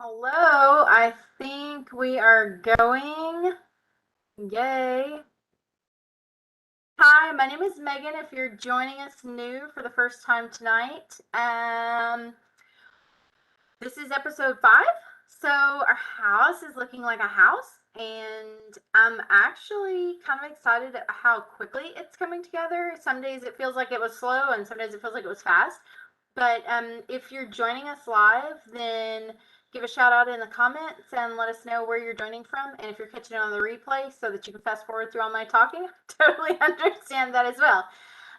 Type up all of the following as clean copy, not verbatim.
Hello, I think we are going. Yay. Hi, my name is Megan. If you're joining us new for the first time tonight, this is episode 5. So, our house is looking like a house, and I'm actually kind of excited at how quickly it's coming together. Some days it feels like it was slow, and some days it feels like it was fast. But if you're joining us live, then give a shout out in the comments and let us know where you're joining from. And if you're catching it on the replay so that you can fast forward through all my talking, totally understand that as well.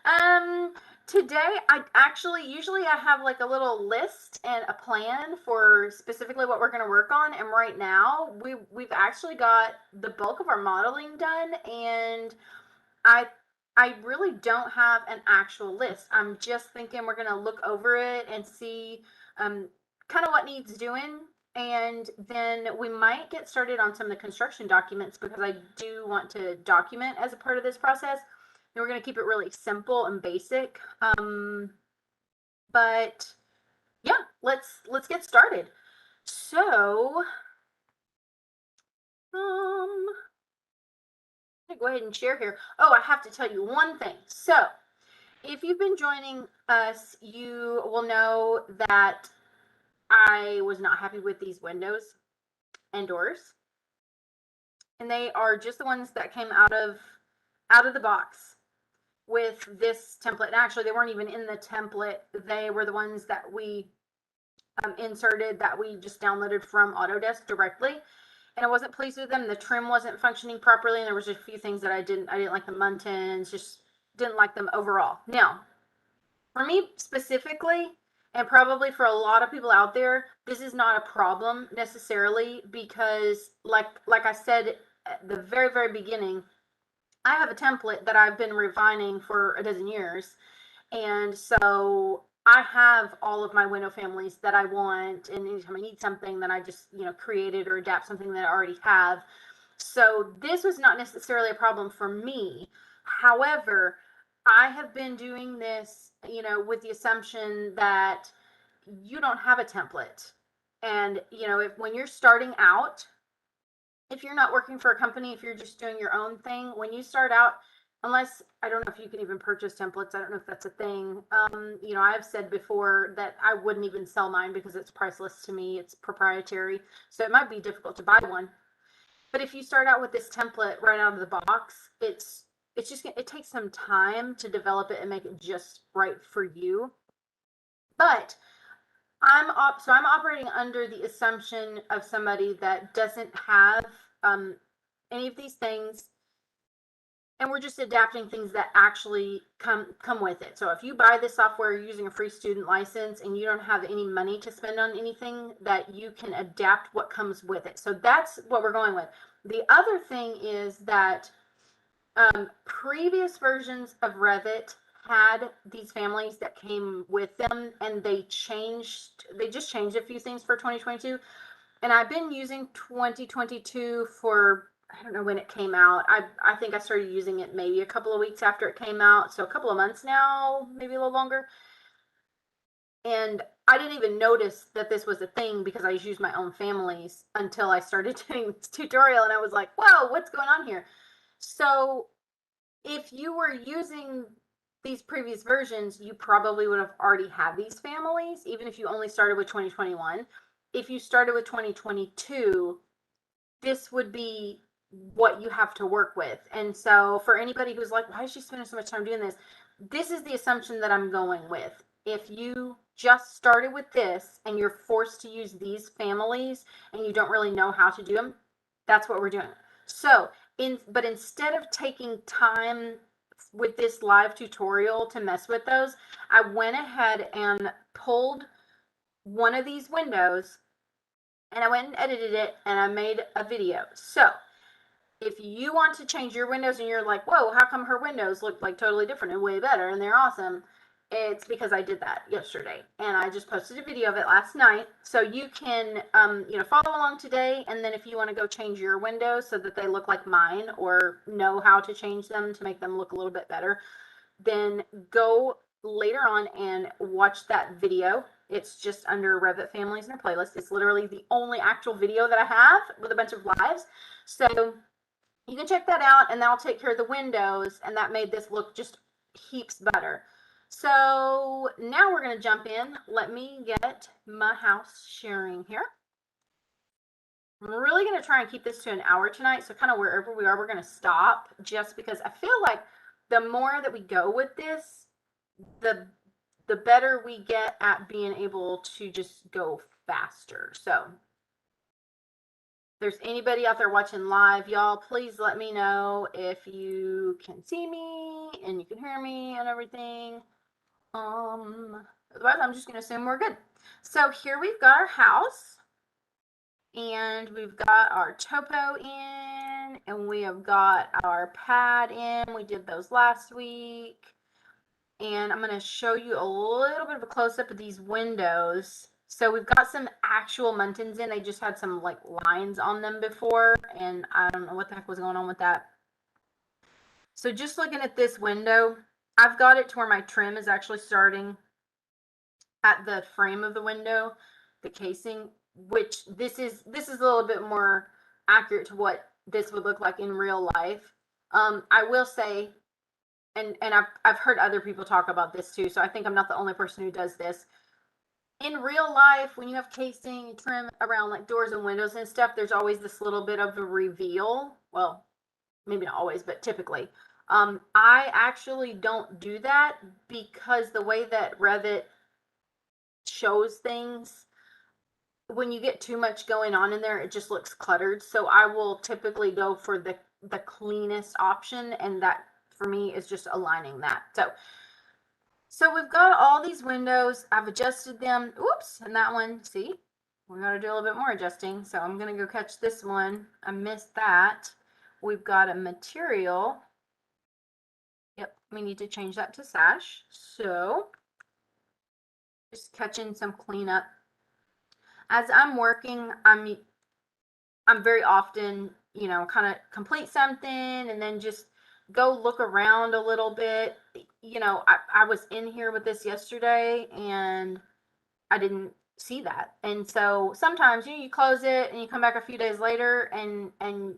Um, Today I actually usually I have like a little list and a plan for specifically what we're going to work on, and right now we've actually got the bulk of our modeling done, and I I really don't have an actual list. I'm just thinking we're gonna look over it and see kind of what needs doing, and then we might get started on some of the construction documents because I do want to document as a part of this process. And we're gonna keep it really simple and basic. But yeah, let's get started. So go ahead and share here. Oh, I have to tell you one thing. So if you've been joining us, you will know that I was not happy with these windows and doors. And they are just the ones that came out of the box with this template. And actually, they weren't even in the template. They were the ones that we inserted, that we just downloaded from Autodesk directly. And I wasn't pleased with them. The trim wasn't functioning properly, and there was a few things that I didn't like the muntins, just didn't like them overall. Now, for me specifically, and probably for a lot of people out there, this is not a problem necessarily, because like I said at the very beginning, I have a template that I've been refining for a dozen years, and so I have all of my window families that I want, and anytime I need something, then I just create it or adapt something that I already have. So this was not necessarily a problem for me. However, I have been doing this, with the assumption that you don't have a template. And, if when you're starting out, if you're not working for a company, if you're just doing your own thing, when you start out, unless I don't know if you can even purchase templates, I don't know if that's a thing. I've said before that I wouldn't even sell mine because it's priceless to me, it's proprietary. So it might be difficult to buy one. But if you start out with this template right out of the box, it's just it takes some time to develop it and make it just right for you. But I'm operating under the assumption of somebody that doesn't have any of these things, and we're just adapting things that actually come with it. So if you buy this software using a free student license and you don't have any money to spend on anything, that you can adapt what comes with it. So that's what we're going with. The other thing is that previous versions of Revit had these families that came with them, and they just changed a few things for 2022. And I've been using 2022 for, I don't know when it came out. I think I started using it maybe a couple of weeks after it came out, so a couple of months now, maybe a little longer. And I didn't even notice that this was a thing because I used my own families until I started doing this tutorial, and I was like, whoa, what's going on here? So if you were using these previous versions, you probably would have already had these families, even if you only started with 2021. If you started with 2022, this would be what you have to work with. And so for anybody who's like, why is she spending so much time doing this? This is the assumption that I'm going with. If you just started with this and you're forced to use these families and you don't really know how to do them, that's what we're doing. So, but instead of taking time with this live tutorial to mess with those, I went ahead and pulled one of these windows and I went and edited it and I made a video. So if you want to change your windows and you're like, whoa, how come her windows look like totally different and way better and they're awesome? It's because I did that yesterday, and I just posted a video of it last night. So you can, follow along today, and then if you want to go change your windows so that they look like mine, or know how to change them to make them look a little bit better, then go later on and watch that video. It's just under Revit Families in a playlist. It's literally the only actual video that I have with a bunch of lives. So you can check that out, and that'll take care of the windows, and that made this look just heaps better. So now we're going to jump in. Let me get my house sharing here. I'm really going to try and keep this to an hour tonight. So kind of wherever we are, we're going to stop, just because I feel like the more that we go with this, the better we get at being able to just go faster. So if there's anybody out there watching live, y'all, please let me know if you can see me and you can hear me and everything. Otherwise, I'm just going to assume we're good. So here we've got our house. And we've got our topo in, and we have got our pad in. We did those last week. And I'm going to show you a little bit of a close-up of these windows. So we've got some actual muntins in. They just had some like lines on them before, and I don't know what the heck was going on with that. So just looking at this window, I've got it to where my trim is actually starting at the frame of the window, the casing, which this is a little bit more accurate to what this would look like in real life. I will say, and I've heard other people talk about this too, so I think I'm not the only person who does this. In real life, when you have casing trim around like doors and windows and stuff, there's always this little bit of a reveal. Well, maybe not always, but typically. I actually don't do that because the way that Revit shows things, when you get too much going on in there, it just looks cluttered. So I will typically go for the cleanest option, and that for me is just aligning that. So we've got all these windows. I've adjusted them. Oops, and that one, see, we got to do a little bit more adjusting. So I'm going to go catch this one. I missed that. We've got a material. Yep, we need to change that to sash. So just catching some cleanup. As I'm working, I'm very often, you know, kind of complete something and then just go look around a little bit. You know, I was in here with this yesterday and I didn't see that. And so sometimes, you know, you close it and you come back a few days later and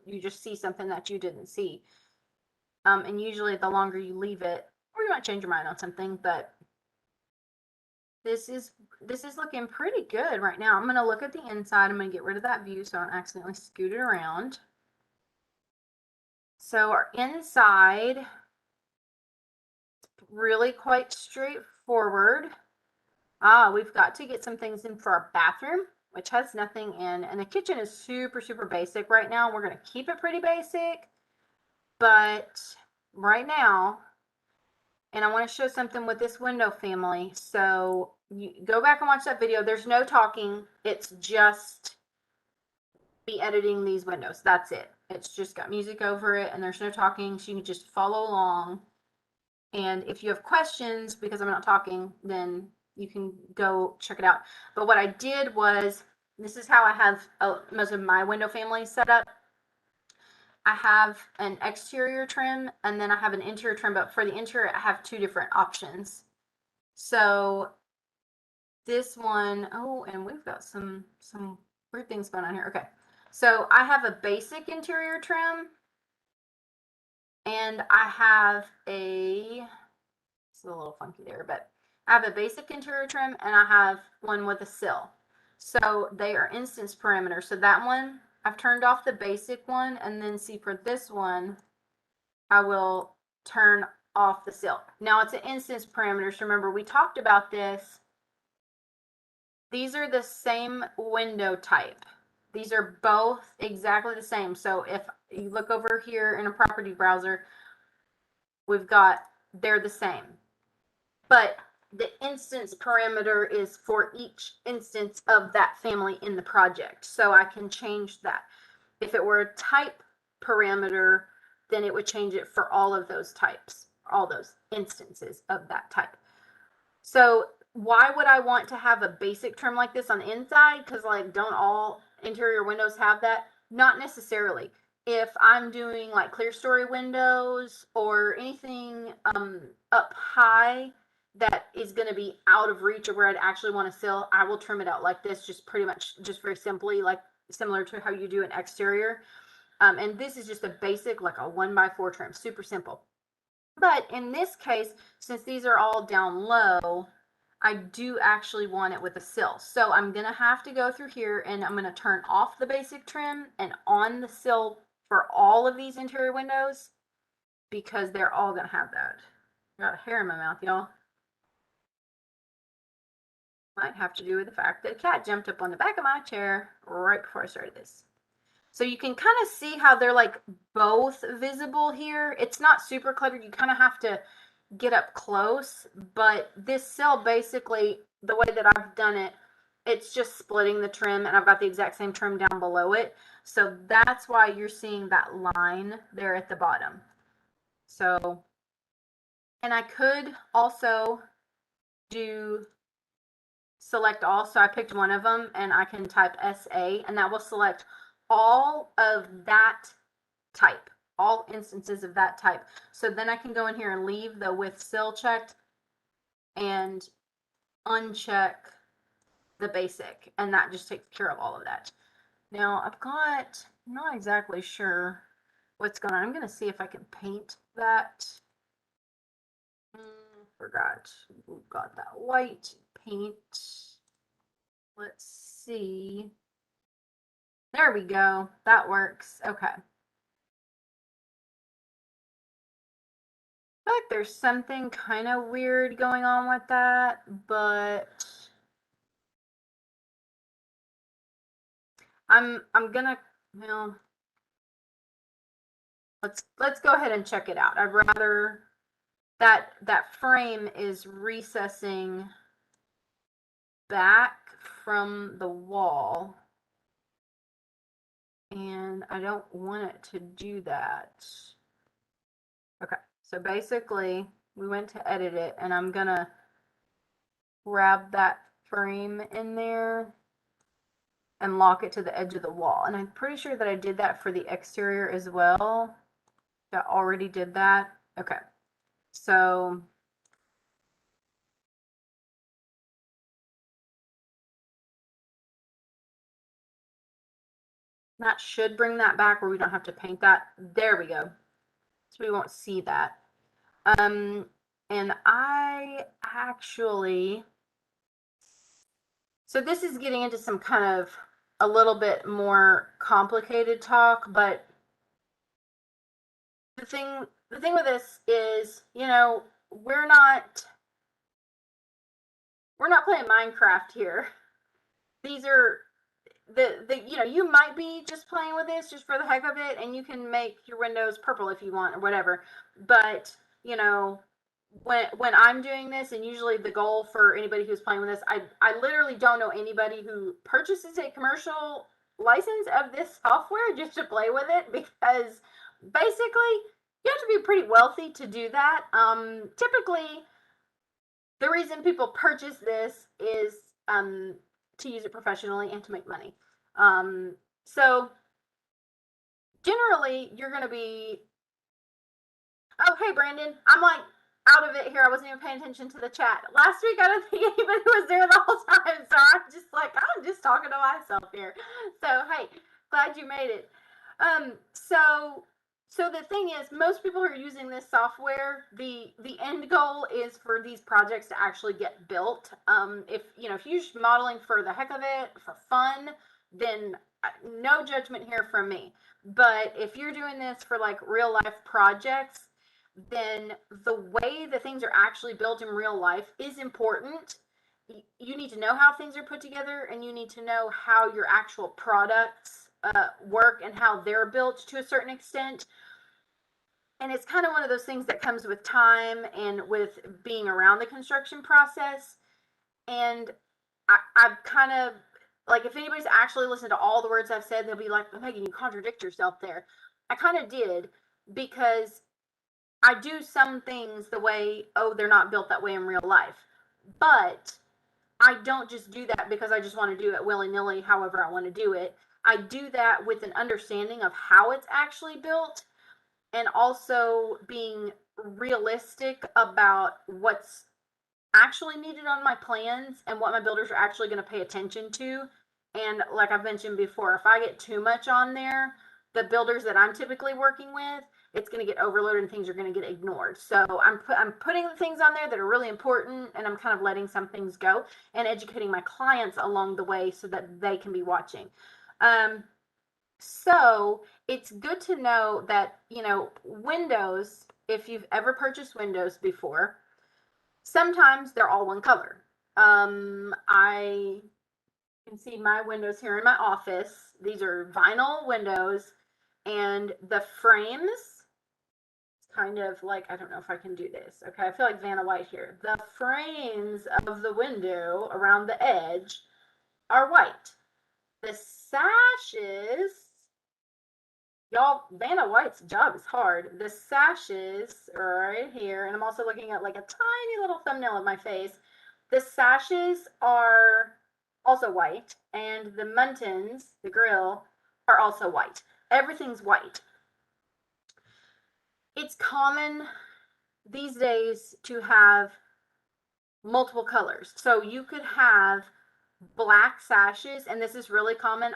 you just see something that you didn't see. And usually the longer you leave it, or you might change your mind on something, but this is looking pretty good right now. I'm going to look at the inside. I'm going to get rid of that view so I don't accidentally scoot it around. So our inside, really quite straightforward. We've got to get some things in for our bathroom, which has nothing in. And the kitchen is super, super basic right now. We're going to keep it pretty basic. But right now, and I want to show something with this window family. So you go back and watch that video. There's no talking. It's just be editing these windows. That's it. It's just got music over it and there's no talking. So you can just follow along. And if you have questions, because I'm not talking, then you can go check it out. But what I did was, this is how I have most of my window families set up. I have an exterior trim and then I have an interior trim, but for the interior, I have two different options. So this one, oh, and we've got some weird things going on here. Okay. So I have a basic interior trim and I have it's a little funky there, but I have a basic interior trim and I have one with a sill. So they are instance parameters. So that one, I've turned off the basic one, and then see for this one, I will turn off the sill. Now it's an instance parameters. Remember, we talked about this. These are the same window type. These are both exactly the same. So if you look over here in a property browser, they're the same. But the instance parameter is for each instance of that family in the project. So I can change that. If it were a type parameter, then it would change it for all of those types, all those instances of that type. So why would I want to have a basic trim like this on the inside? Because like, don't all interior windows have that? Not necessarily. If I'm doing like clear story windows or anything up high, that is going to be out of reach of where I'd actually want to sill, I will trim it out like this, just pretty much, just very simply, like similar to how you do an exterior. And this is just a basic, like a 1x4 trim, super simple. But in this case, since these are all down low, I do actually want it with a sill. So I'm going to have to go through here and I'm going to turn off the basic trim and on the sill for all of these interior windows, because they're all going to have that. Got a hair in my mouth, y'all. Might have to do with the fact that a cat jumped up on the back of my chair right before I started this. So you can kind of see how they're like both visible here. It's not super cluttered. You kind of have to get up close, but this sill, basically the way that I've done it, it's just splitting the trim, and I've got the exact same trim down below it. So that's why you're seeing that line there at the bottom. So, and I could also do select all. So I picked one of them and I can type SA and that will select all of that type, all instances of that type. So then I can go in here and leave the with sill checked and uncheck the basic, and that just takes care of all of that. Now I've got, I'm not exactly sure what's going on. I'm going to see if I can paint that. Forgot. We've got that white paint. Let's see. There we go. That works. Okay. I feel like there's something kind of weird going on with that, but I'm gonna, well, let's go ahead and check it out. I'd rather that frame is recessing back from the wall, and I don't want it to do that. Okay, so basically we went to edit it, and I'm gonna grab that frame in there and lock it to the edge of the wall. And I'm pretty sure that I did that for the exterior as well. I already did that. Okay, so that should bring that back where we don't have to paint that. There we go. So we won't see that. And I actually, so this is getting into some kind of a little bit more complicated talk, but the thing with this is, you know, we're not playing Minecraft here. These are the you know, you might be just playing with this just for the heck of it, and you can make your windows purple if you want or whatever. But you know, when I'm doing this, and usually the goal for anybody who's playing with this, I literally don't know anybody who purchases a commercial license of this software just to play with it, because basically you have to be pretty wealthy to do that. Typically the reason people purchase this is to use it professionally and to make money. So generally you're going to be, oh, hey, Brandon, I'm like out of it here. I wasn't even paying attention to the chat. Last week, I don't think anybody was there the whole time. So I'm just talking to myself here. So, hey, glad you made it. So the thing is, most people who are using this software, the end goal is for these projects to actually get built. If you're just modeling for the heck of it, for fun, then no judgment here from me. But if you're doing this for like real life projects, then the way that things are actually built in real life is important. You need to know how things are put together, and you need to know how your actual products work and how they're built to a certain extent. And it's kind of one of those things that comes with time and with being around the construction process. And I've kind of, like, if anybody's actually listened to all the words I've said, they'll be like, oh, Megan, you contradict yourself there. I kind of did, because I do some things the way, oh, they're not built that way in real life. But I don't just do that because I just want to do it willy-nilly however I want to do it. I do that with an understanding of how it's actually built, and also being realistic about what's actually needed on my plans and what my builders are actually going to pay attention to. And like I've mentioned before, if I get too much on there, the builders that I'm typically working with, it's going to get overloaded and things are going to get ignored. So I'm putting the things on there that are really important, and I'm kind of letting some things go and educating my clients along the way so that they can be watching. So it's good to know that, windows, if you've ever purchased windows before, sometimes they're all one color. I can see my windows here in my office. These are vinyl windows, and the frames, kind of like, I don't know if I can do this. Okay, I feel like Vanna White here. The frames of the window around the edge are white. The sashes, y'all, Vanna White's job is hard. The sashes are right here, and I'm also looking at like a tiny little thumbnail of my face. The sashes are also white, and the muntins, the grill, are also white. Everything's white. It's common these days to have multiple colors. So you could have black sashes, and this is really common.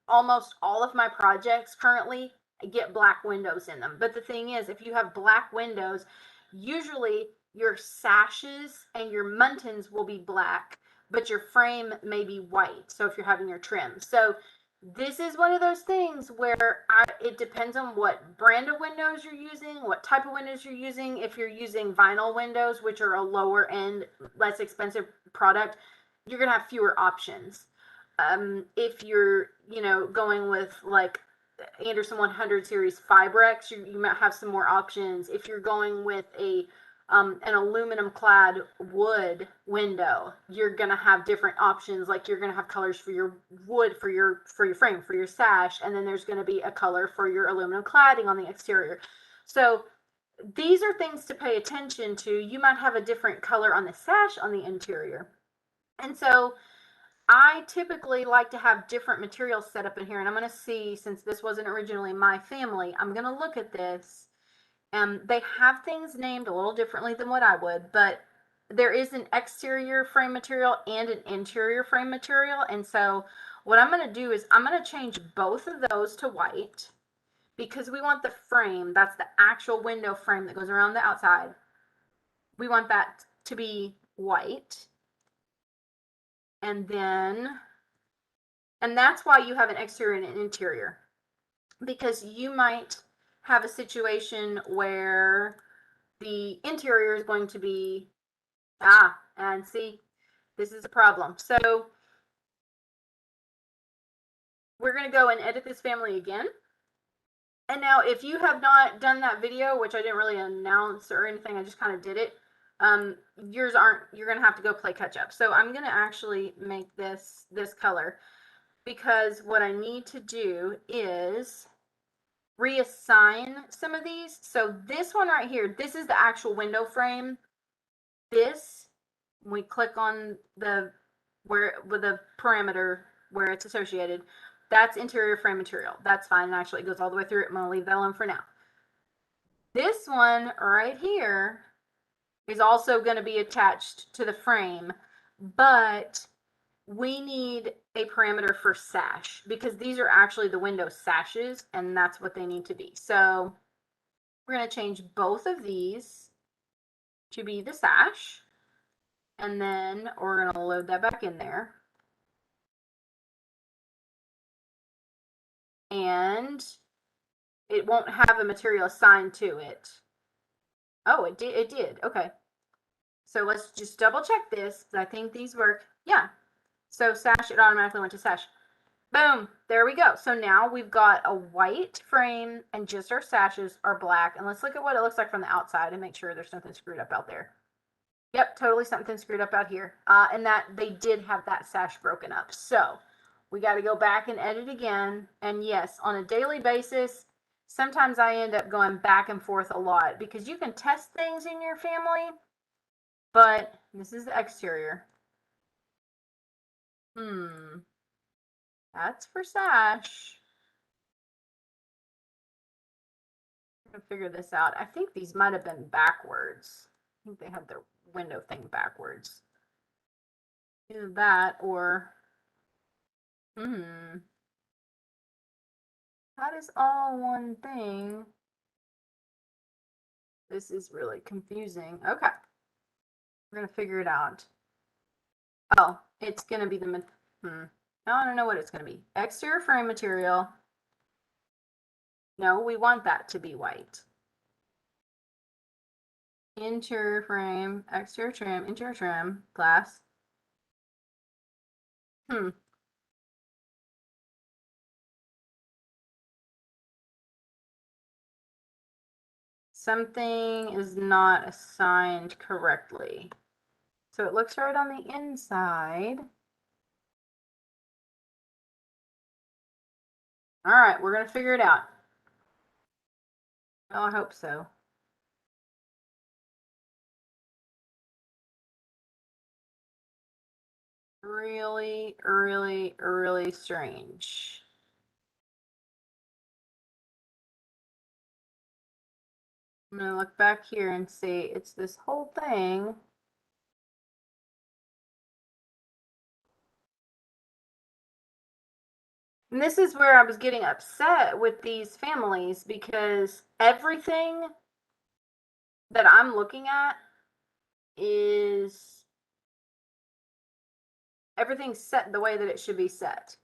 Almost all of my projects currently get black windows in them. But the thing is, if you have black windows, usually your sashes and your muntins will be black, but your frame may be white. So if you're having your trim. So this is one of those things where it depends on what brand of windows you're using, what type of windows you're using. If you're using vinyl windows, which are a lower end, less expensive product, you're going to have fewer options. If you're, going with like Anderson 100 series Fibrex, you might have some more options. If you're going with an aluminum clad wood window, you're gonna have different options. Like you're gonna have colors for your wood, for your frame, for your sash, and then there's gonna be a color for your aluminum cladding on the exterior. So these are things to pay attention to. You might have a different color on the sash on the interior, and so I typically like to have different materials set up in here, and I'm going to see, since this wasn't originally my family, I'm going to look at this. They have things named a little differently than what I would, but there is an exterior frame material and an interior frame material, and so what I'm going to do is I'm going to change both of those to white, because we want the frame, that's the actual window frame that goes around the outside, we want that to be white. And that's why you have an exterior and an interior, because you might have a situation where the interior is going to be, and see, this is a problem. So we're going to go and edit this family again. And now if you have not done that video, which I didn't really announce or anything, I just kind of did it, you're going to have to go play catch up. So I'm going to actually make this color, because what I need to do is reassign some of these. So this one right here, this is the actual window frame. This, we click on the with the parameter where it's associated, that's interior frame material. That's fine. Actually, it goes all the way through it. I'm going to leave that alone for now. This one right here is also going to be attached to the frame, but we need a parameter for sash, because these are actually the window sashes, and that's what they need to be. So we're going to change both of these to be the sash, and then we're going to load that back in there. And it won't have a material assigned to it. Oh, it did. Okay. So let's just double check this, because I think these work. Yeah. So sash, it automatically went to sash. Boom, there we go. So now we've got a white frame and just our sashes are black. And let's look at what it looks like from the outside and make sure there's nothing screwed up out there. Yep, totally something screwed up out here. And that they did have that sash broken up. So we got to go back and edit again. And yes, on a daily basis, sometimes I end up going back and forth a lot, because you can test things in your family, but this is the exterior. That's for sash. I'm gonna figure this out. I think these might have been backwards. I think they had the window thing backwards. Either that or, that is all one thing. This is really confusing. Okay. We're going to figure it out. Oh, it's going to be the, I don't know what it's going to be. Exterior frame material. No, we want that to be white. Interior frame, exterior trim, interior trim, glass. Something is not assigned correctly. So it looks right on the inside. All right, we're going to figure it out. Oh, I hope so. Really, really, really strange. I'm going to look back here and see it's this whole thing. And this is where I was getting upset with these families because everything that I'm looking at is everything's set the way that it should be set.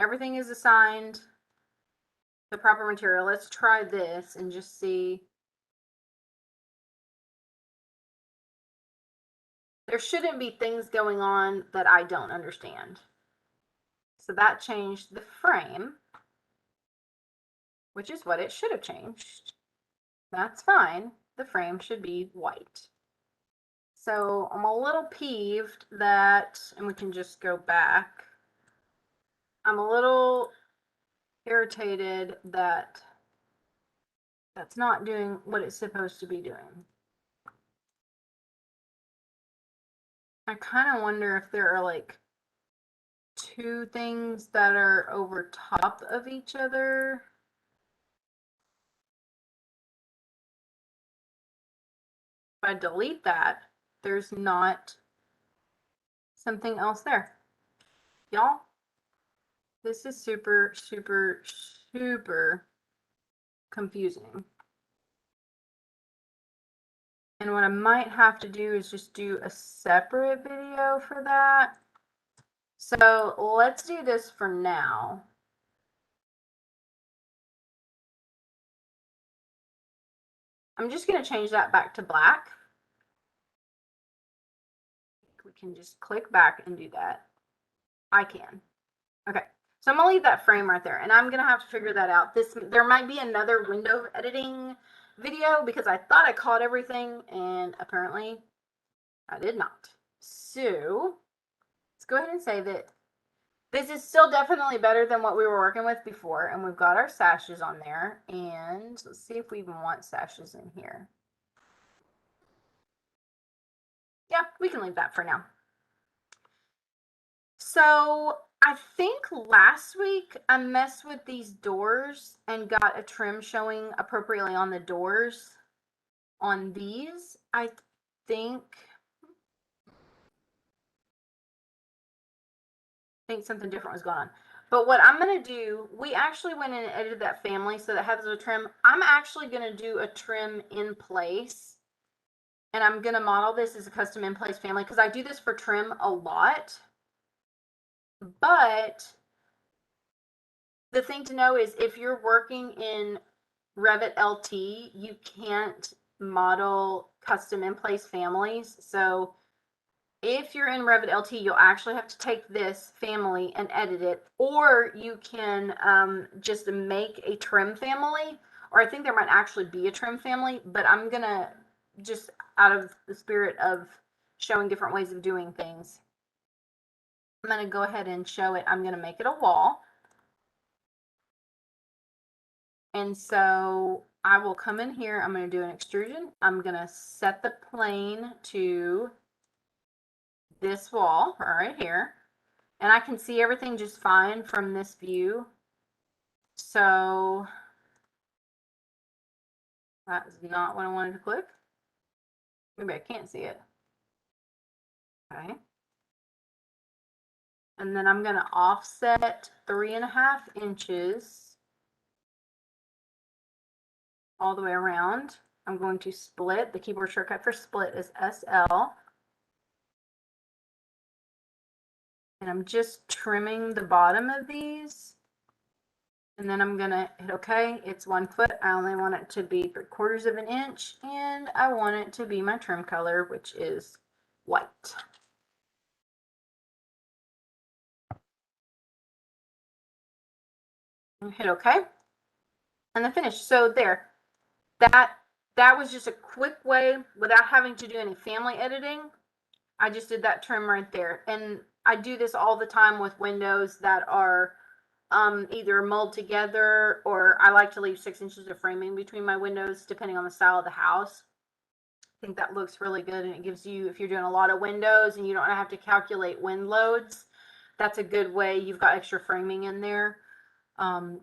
Everything is assigned the proper material. Let's try this and just see. There shouldn't be things going on that I don't understand. So that changed the frame, which is what it should have changed. That's fine. The frame should be white. So I'm a little peeved that, and we can just go back. I'm a little irritated that that's not doing what it's supposed to be doing. I kind of wonder if there are like two things that are over top of each other. If I delete that, there's not something else there. Y'all, this is super, super, super confusing. And what I might have to do is just do a separate video for that. So let's do this for now. I'm just going to change that back to black. We can just click back and do that. I can. Okay. So I'm going to leave that frame right there, and I'm going to have to figure that out. There might be another window editing video because I thought I caught everything, and apparently I did not. So let's go ahead and say that this is still definitely better than what we were working with before, and we've got our sashes on there, and let's see if we even want sashes in here. Yeah, we can leave that for now. So I think last week I messed with these doors and got a trim showing appropriately on the doors on these. I think something different was going on. But what I'm going to do, we actually went in and edited that family so that has a trim. I'm actually going to do a trim in place. And I'm going to model this as a custom in place family because I do this for trim a lot. But the thing to know is if you're working in Revit LT, you can't model custom in place families. So if you're in Revit LT, you'll actually have to take this family and edit it, or you can just make a trim family, or I think there might actually be a trim family, but I'm gonna just out of the spirit of showing different ways of doing things, I'm gonna go ahead and show it. I'm gonna make it a wall. And so I will come in here, I'm going to do an extrusion. I'm going to set the plane to this wall right here. And I can see everything just fine from this view. So That's not what I wanted to click. Maybe I can't see it. Okay. And then I'm going to offset 3.5 inches all the way around. I'm going to split. The keyboard shortcut for split is SL. And I'm just trimming the bottom of these. And then I'm going to hit OK. It's 1 foot. I only want it to be 3/4 of an inch. And I want it to be my trim color, which is white. And hit OK. And then finish. So there. That was just a quick way without having to do any family editing. I just did that trim right there. And I do this all the time with windows that are either mold together, or I like to leave 6 inches of framing between my windows, depending on the style of the house. I think that looks really good, and it gives you, if you're doing a lot of windows and you don't have to calculate wind loads, that's a good way. You've got extra framing in there.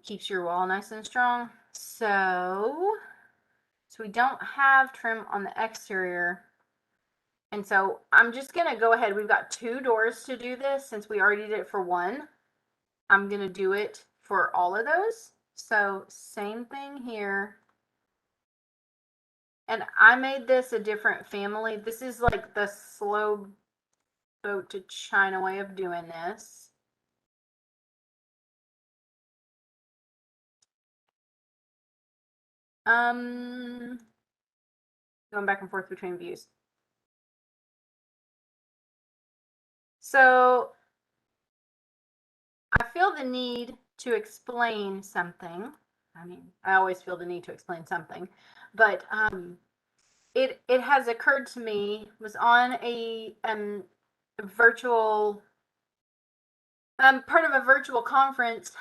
Keeps your wall nice and strong. So we don't have trim on the exterior. And so I'm just going to go ahead. We've got 2 doors to do this since we already did it for 1. I'm going to do it for all of those. So same thing here. And I made this a different family. This is like the slow boat to China way of doing this. Going back and forth between views. So I feel the need to explain something. I mean, I always feel the need to explain something, but it has occurred to me, was on a virtual part of a virtual conference,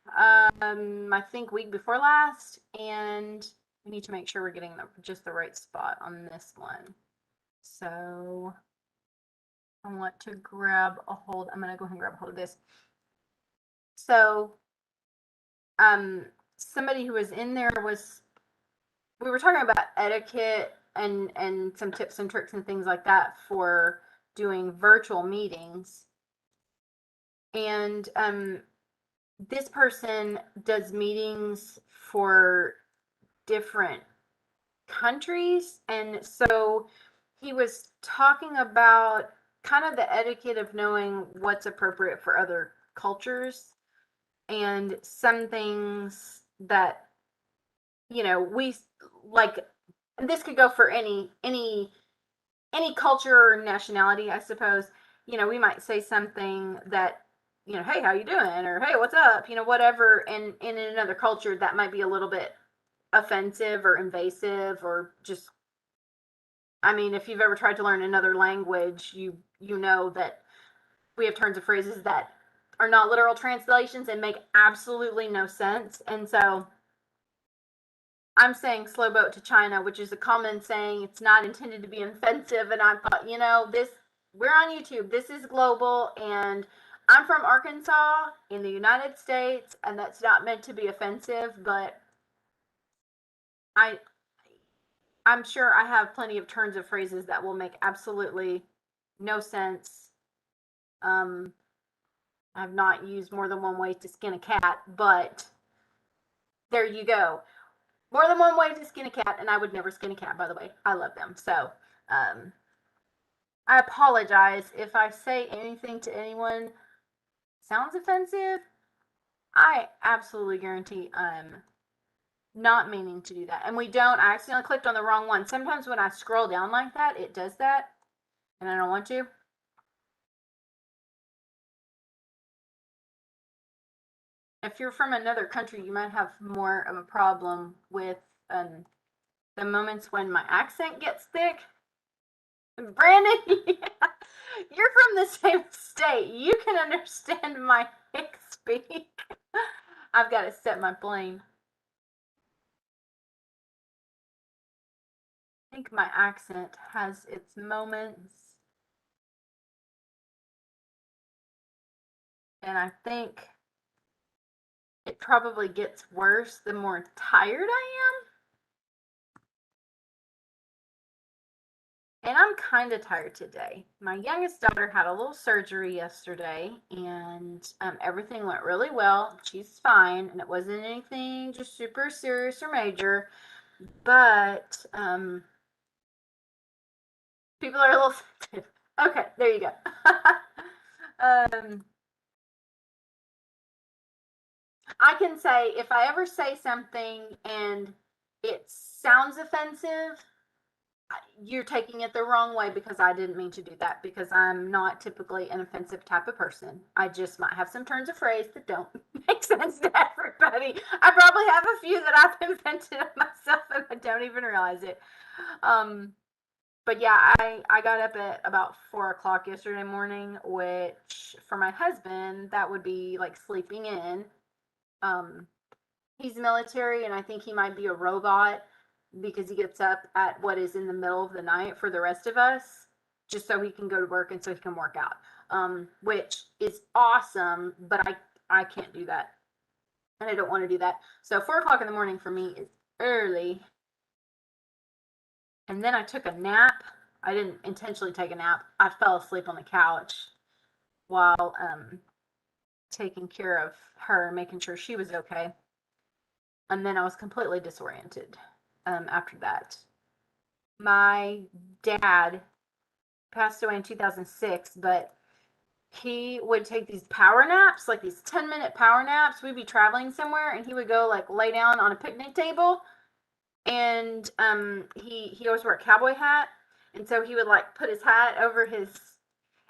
I think week before last, and we need to make sure we're getting just the right spot on this one. So I want to grab a hold. I'm going to go ahead and grab a hold of this. So somebody who was in there we were talking about etiquette and some tips and tricks and things like that for doing virtual meetings. And this person does meetings for different countries, and so he was talking about kind of the etiquette of knowing what's appropriate for other cultures, and some things that, you know, we like. This could go for any culture or nationality, I suppose. You know, we might say something that, you know, hey, how you doing, or hey, what's up, you know, whatever, and in another culture that might be a little bit offensive or invasive, or just, I mean, if you've ever tried to learn another language, you know that we have turns of phrases that are not literal translations and make absolutely no sense. And so I'm saying slow boat to China, which is a common saying. It's not intended to be offensive. And I thought, you know, we're on YouTube. This is global. And I'm from Arkansas in the United States, and that's not meant to be offensive, but I'm sure I have plenty of turns of phrases that will make absolutely no sense. I've not used more than one way to skin a cat, but there you go. More than one way to skin a cat, and I would never skin a cat, by the way. I love them. So I apologize if I say anything to anyone sounds offensive. I absolutely guarantee I'm not meaning to do that. And I accidentally clicked on the wrong one. Sometimes when I scroll down like that, it does that, and I don't want to. If you're from another country, you might have more of a problem with the moments when my accent gets thick. Brandon, you're from the same state. You can understand my hick speak. I've got to set my plane. I think my accent has its moments. And I think it probably gets worse the more tired I am. And I'm kind of tired today. My youngest daughter had a little surgery yesterday, and everything went really well. She's fine, and it wasn't anything just super serious or major. But people are a little sensitive. Okay, there you go. I can say if I ever say something and it sounds offensive, you're taking it the wrong way because I didn't mean to do that, because I'm not typically an offensive type of person. I just might have some turns of phrase that don't make sense to everybody. I probably have a few that I've invented of myself and I don't even realize it. But yeah, I got up at about 4 o'clock yesterday morning, which for my husband, that would be like sleeping in. He's military, and I think he might be a robot because he gets up at what is in the middle of the night for the rest of us, just so he can go to work and so he can work out, which is awesome. But I can't do that, and I don't want to do that. So 4 o'clock in the morning for me is early. And then I took a nap. I didn't intentionally take a nap. I fell asleep on the couch while taking care of her, making sure she was okay. And then I was completely disoriented after that. My dad passed away in 2006, but he would take these power naps, like these 10-minute power naps. We'd be traveling somewhere, and he would go like lay down on a picnic table, and he always wore a cowboy hat, and so he would like put his hat over his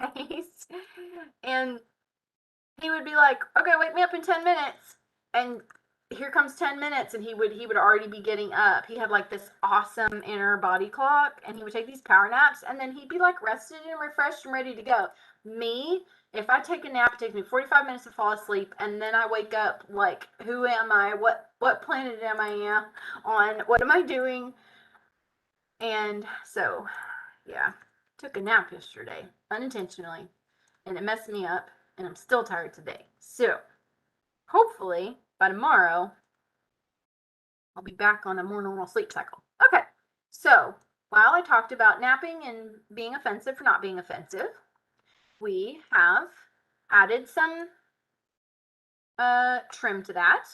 face, and he would be like, "Okay, wake me up in 10 minutes," and here comes 10 minutes, and he would already be getting up. He had like this awesome inner body clock, and he would take these power naps, and then he'd be like rested and refreshed and ready to go. Me, if I take a nap, it takes me 45 minutes to fall asleep, and then I wake up like, who am I? What planet am I on? What am I doing? And so, yeah, took a nap yesterday unintentionally, and it messed me up, and I'm still tired today. So, hopefully, by tomorrow, I'll be back on a more normal sleep cycle. Okay, so while I talked about napping and being offensive for not being offensive, we have added some trim to that.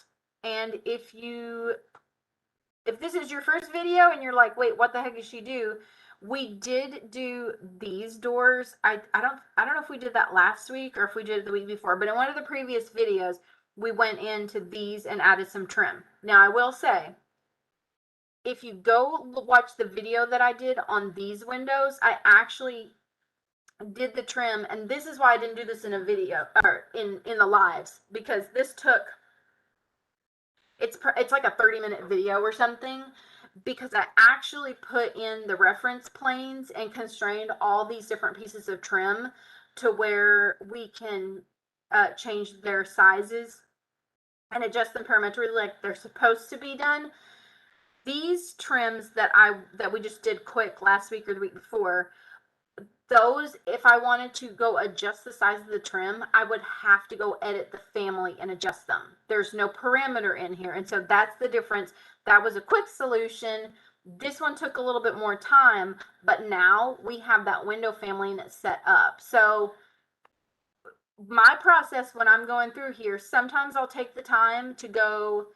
And if this is your first video and you're like, wait, what the heck did she do? We did do these doors. I don't know if we did that last week or if we did it the week before, but in one of the previous videos, we went into these and added some trim. Now, I will say, if you go watch the video that I did on these windows, I actually did the trim, and this is why I didn't do this in a video or in the lives, because this took, it's like a 30-minute video or something, because I actually put in the reference planes and constrained all these different pieces of trim to where we can change their sizes and adjust them parametrically like they're supposed to be done. These trims that we just did quick last week or the week before, those, if I wanted to go adjust the size of the trim, I would have to go edit the family and adjust them. There's no parameter in here, and so that's the difference. That was a quick solution. This one took a little bit more time, but now we have that window family and it's set up. So my process when I'm going through here, sometimes I'll take the time to go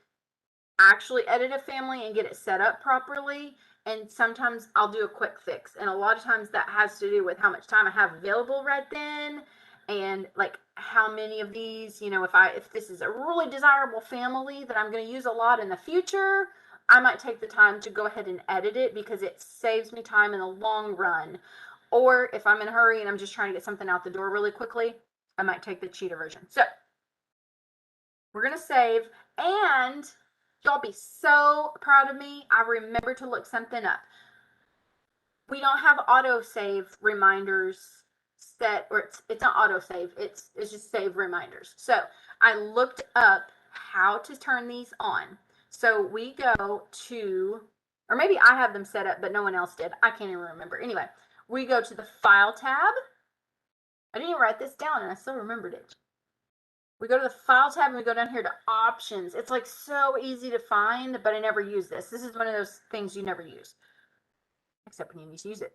actually edit a family and get it set up properly, and sometimes I'll do a quick fix, and a lot of times that has to do with how much time I have available right then, and like how many of these, if this is a really desirable family that I'm going to use a lot in the future, I might take the time to go ahead and edit it because it saves me time in the long run. Or if I'm in a hurry and I'm just trying to get something out the door really quickly, I might take the cheater version. So we're going to save, and y'all be so proud of me. I remember to look something up. We don't have autosave reminders set, or it's not autosave, it's just save reminders. So I looked up how to turn these on. So we go to, or maybe I have them set up, but no one else did. I can't even remember. Anyway, we go to the File tab. I didn't even write this down, and I still remembered it. We go to the File tab and we go down here to Options. It's like so easy to find, but I never use this. This is one of those things you never use, except when you need to use it.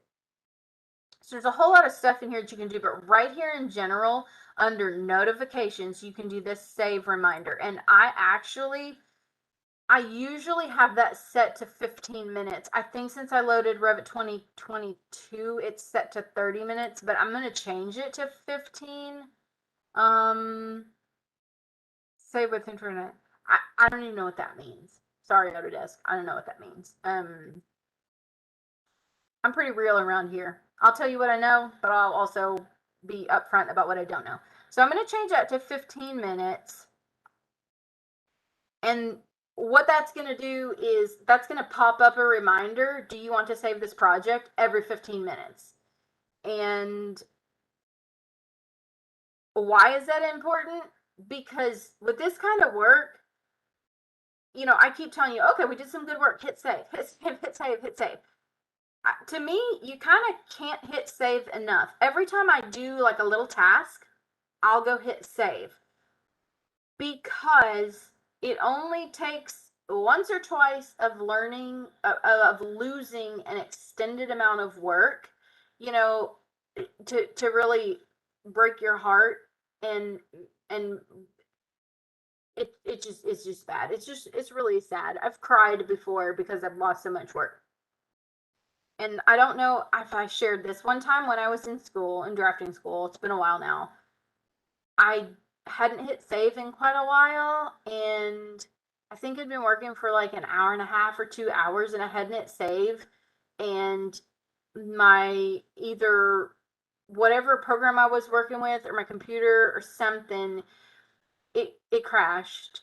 So there's a whole lot of stuff in here that you can do, but right here in general, under notifications, you can do this save reminder. And I usually have that set to 15 minutes. I think since I loaded Revit 2022, it's set to 30 minutes, but I'm going to change it to 15. Save with internet. I don't even know what that means. Sorry, Autodesk. I don't know what that means. I'm pretty real around here. I'll tell you what I know, but I'll also be upfront about what I don't know. So I'm going to change that to 15 minutes. And what that's going to do is that's going to pop up a reminder. Do you want to save this project every 15 minutes? And why is that important? Because with this kind of work, you know, I keep telling you, okay, we did some good work. Hit save, hit save, hit save, hit save. To me, you kind of can't hit save enough. Every time I do like a little task, I'll go hit save, because it only takes once or twice of learning, of losing an extended amount of work, you know, to really break your heart. And it's just bad. It's really sad. I've cried before because I've lost so much work. And I don't know if I shared this one time when I was in school, in drafting school. It's been a while now. I hadn't hit save in quite a while, and I think I'd been working for like an hour and a half or 2 hours, and I hadn't hit save, and my either whatever program I was working with or my computer or something, it crashed.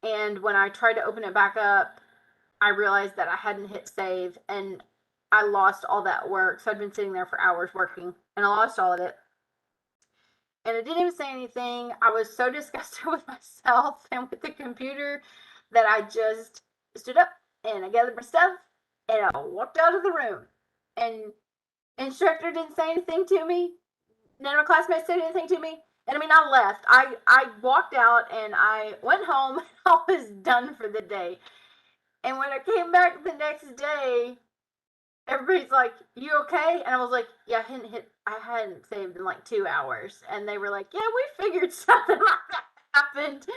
And when I tried to open it back up, I realized that I hadn't hit save, and I lost all that work. So I'd been sitting there for hours working, and I lost all of it. And I didn't even say anything. I was so disgusted with myself and with the computer that I just stood up and I gathered my stuff and I walked out of the room. And instructor didn't say anything to me. None of my classmates said anything to me. And I mean, I left. I walked out and I went home. I was done for the day. And when I came back the next day, everybody's like, "You okay?" And I was like, "Yeah, I hadn't saved in like 2 hours." And they were like, "Yeah, we figured something like that happened."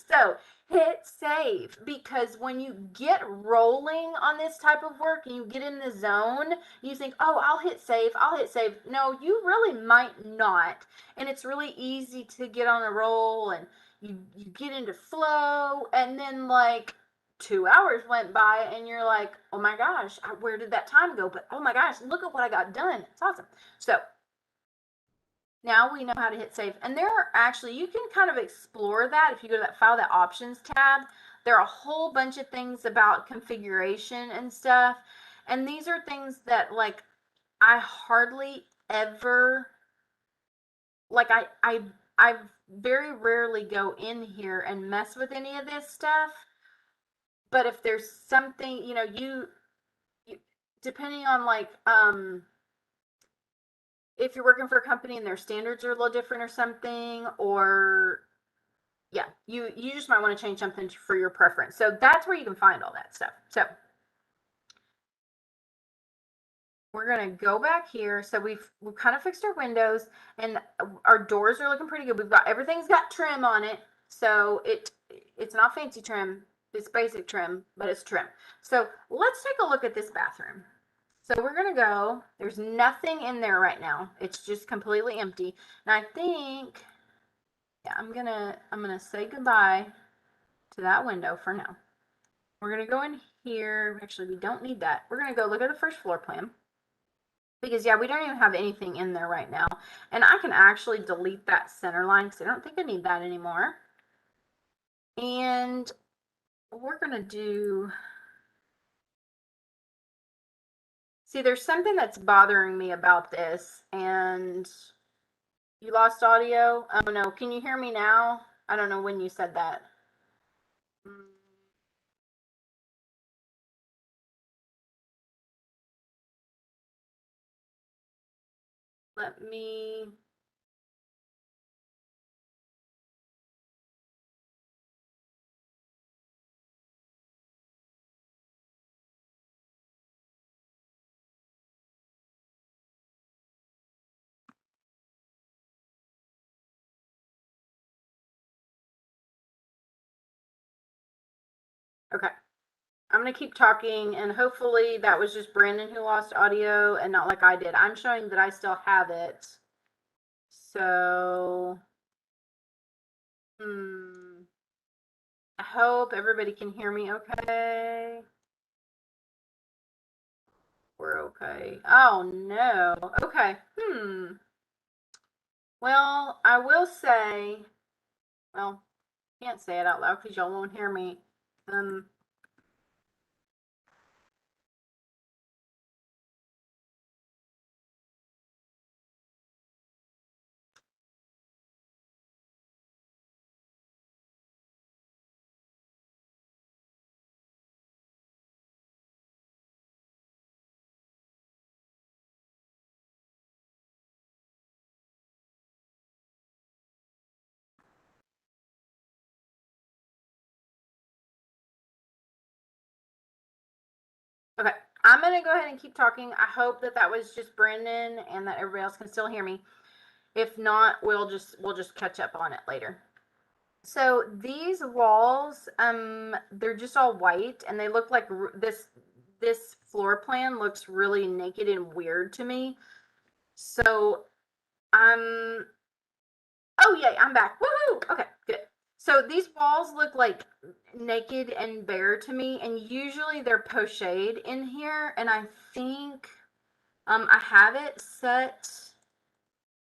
So hit save, because when you get rolling on this type of work and you get in the zone, you think, "Oh, I'll hit save, I'll hit save." No, you really might not. And it's really easy to get on a roll, and you get into flow, and then like 2 hours went by and you're like, oh my gosh, where did that time go? But oh my gosh, look at what I got done. It's awesome. So now we know how to hit save. And there are actually, you can kind of explore that if you go to that file, that options tab. There are a whole bunch of things about configuration and stuff. And these are things that like I hardly ever, like I very rarely go in here and mess with any of this stuff. But if there's something, you know, you depending on like if you're working for a company and their standards are a little different or something, or yeah, you just might want to change something for your preference. So that's where you can find all that stuff. So we're gonna go back here. So we've kind of fixed our windows, and our doors are looking pretty good. We've got, everything's got trim on it, so it's not fancy trim, it's basic trim, but it's trim. So let's take a look at this bathroom. So we're gonna go, there's nothing in there right now. It's just completely empty. And I think, yeah, I'm gonna say goodbye to that window for now. We're gonna go in here. Actually, we don't need that. We're gonna go look at the first floor plan, because yeah, we don't even have anything in there right now. And I can actually delete that center line because I don't think I need that anymore. And we're gonna do, see, there's something that's bothering me about this, and you lost audio? Oh no, can you hear me now? I don't know when you said that. Let me, Okay. I'm going to keep talking, and hopefully that was just Brandon who lost audio and not like I did. I'm showing that I still have it. So, I hope everybody can hear me okay. We're okay. Oh, no. Okay. Well, I will say, well, can't say it out loud because y'all won't hear me. Okay, I'm going to go ahead and keep talking. I hope that that was just Brandon and that everybody else can still hear me. If not, we'll just catch up on it later. So these walls, they're just all white and they look like this floor plan looks really naked and weird to me. So oh yay, I'm back. Woohoo! Okay, good. So these walls look like naked and bare to me, and usually they're pochade in here, and I think I have it set.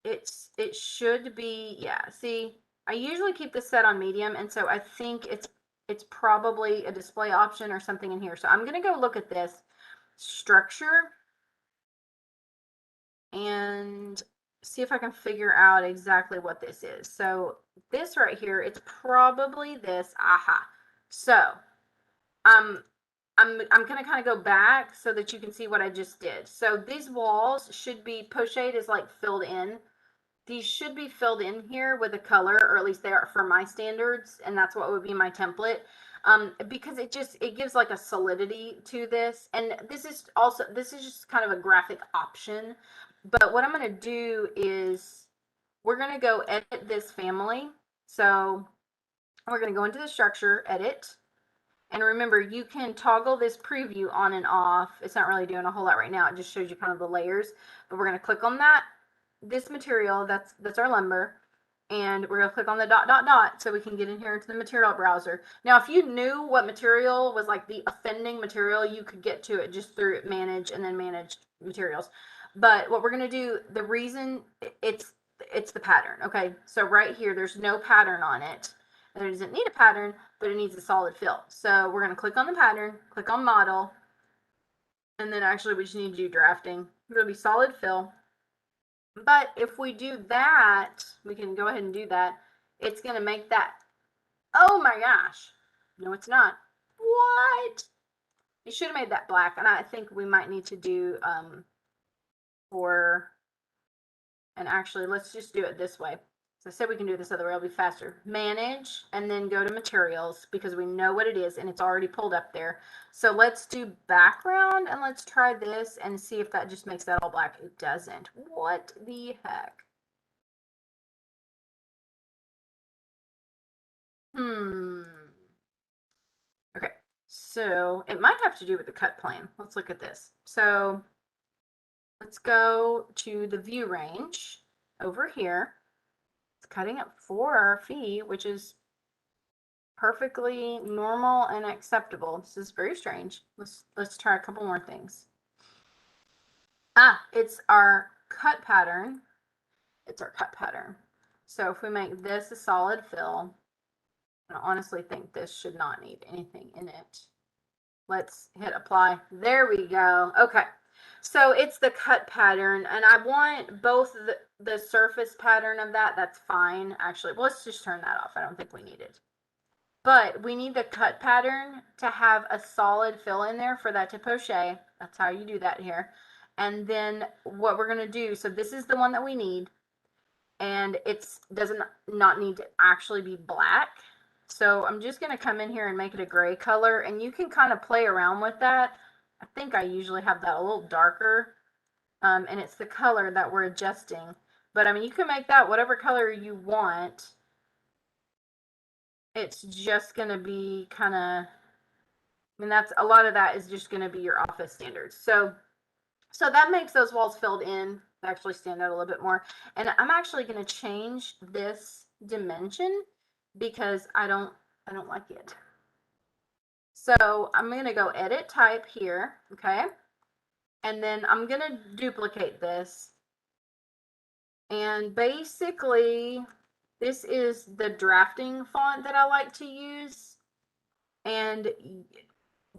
It should be, yeah, see, I usually keep this set on medium, and so I think it's probably a display option or something in here. So I'm gonna go look at this structure and see if I can figure out exactly what this is. So this right here, it's probably this. Aha. So I'm gonna kind of go back so that you can see what I just did. So these walls should be, pochade is like filled in. These should be filled in here with a color, or at least they are for my standards, and that's what would be my template. Because it gives like a solidity to this, and this is just kind of a graphic option. But what I'm going to do is we're going to go edit this family. So we're going to go into the structure, edit, and remember, you can toggle this preview on and off. It's not really doing a whole lot right now. It just shows you kind of the layers, but we're going to click on that. This material, that's our lumber, and we're going to click on the dot dot dot so we can get in here into the material browser. Now, if you knew what material was like the offending material, you could get to it just through manage and then manage materials. But what we're going to do, the reason it's the pattern. Okay, so right here there's no pattern on it, and it doesn't need a pattern, but it needs a solid fill. So we're going to click on the pattern, click on model, and then actually we just need to do drafting. It'll be solid fill. But if we do that, we can go ahead and do that. It's going to make that. Oh my gosh. No, it's not. What? You should have made that black. And I think we might need to do and actually, let's just do it this way. So I said we can do it this other way. It'll be faster. Manage, and then go to materials because we know what it is and it's already pulled up there. So let's do background and let's try this and see if that just makes that all black. It doesn't. What the heck? Okay, so it might have to do with the cut plane. Let's look at this. So let's go to the view range over here. It's cutting at 4 feet, which is perfectly normal and acceptable. This is very strange. Let's try a couple more things. It's our cut pattern. It's our cut pattern. So if we make this a solid fill, I honestly think this should not need anything in it. Let's hit apply. There we go. Okay. So it's the cut pattern, and I want both the surface pattern of that. That's fine. Actually, well, let's just turn that off. I don't think we need it. But we need the cut pattern to have a solid fill in there for that to poche. That's how you do that here. And then what we're going to do, so this is the one that we need, and it doesn't not need to actually be black. So I'm just going to come in here and make it a gray color, and you can kind of play around with that. I think I usually have that a little darker, and it's the color that we're adjusting. But I mean, you can make that whatever color you want. It's just going to be kind of And that's a lot of that is just going to be your office standards. So that makes those walls filled in actually stand out a little bit more. And I'm actually going to change this dimension because I don't like it. So I'm going to go edit type here, okay? And then I'm going to duplicate this. And basically, this is the drafting font that I like to use. And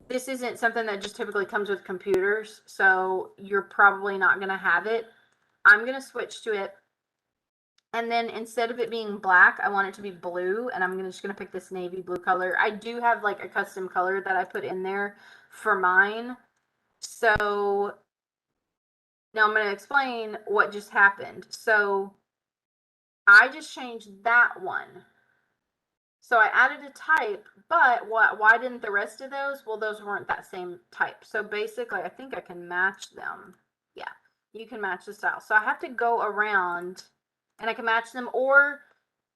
this isn't something that just typically comes with computers, so you're probably not going to have it. I'm going to switch to it. And then instead of it being black, I want it to be blue, and I'm just going to pick this navy blue color. I do have like a custom color that I put in there for mine. So now I'm going to explain what just happened. So I just changed that one. So I added a type, but why didn't the rest of those? Well, those weren't that same type. So basically, I think I can match them. Yeah, you can match the style. So I have to go around and I can match them, or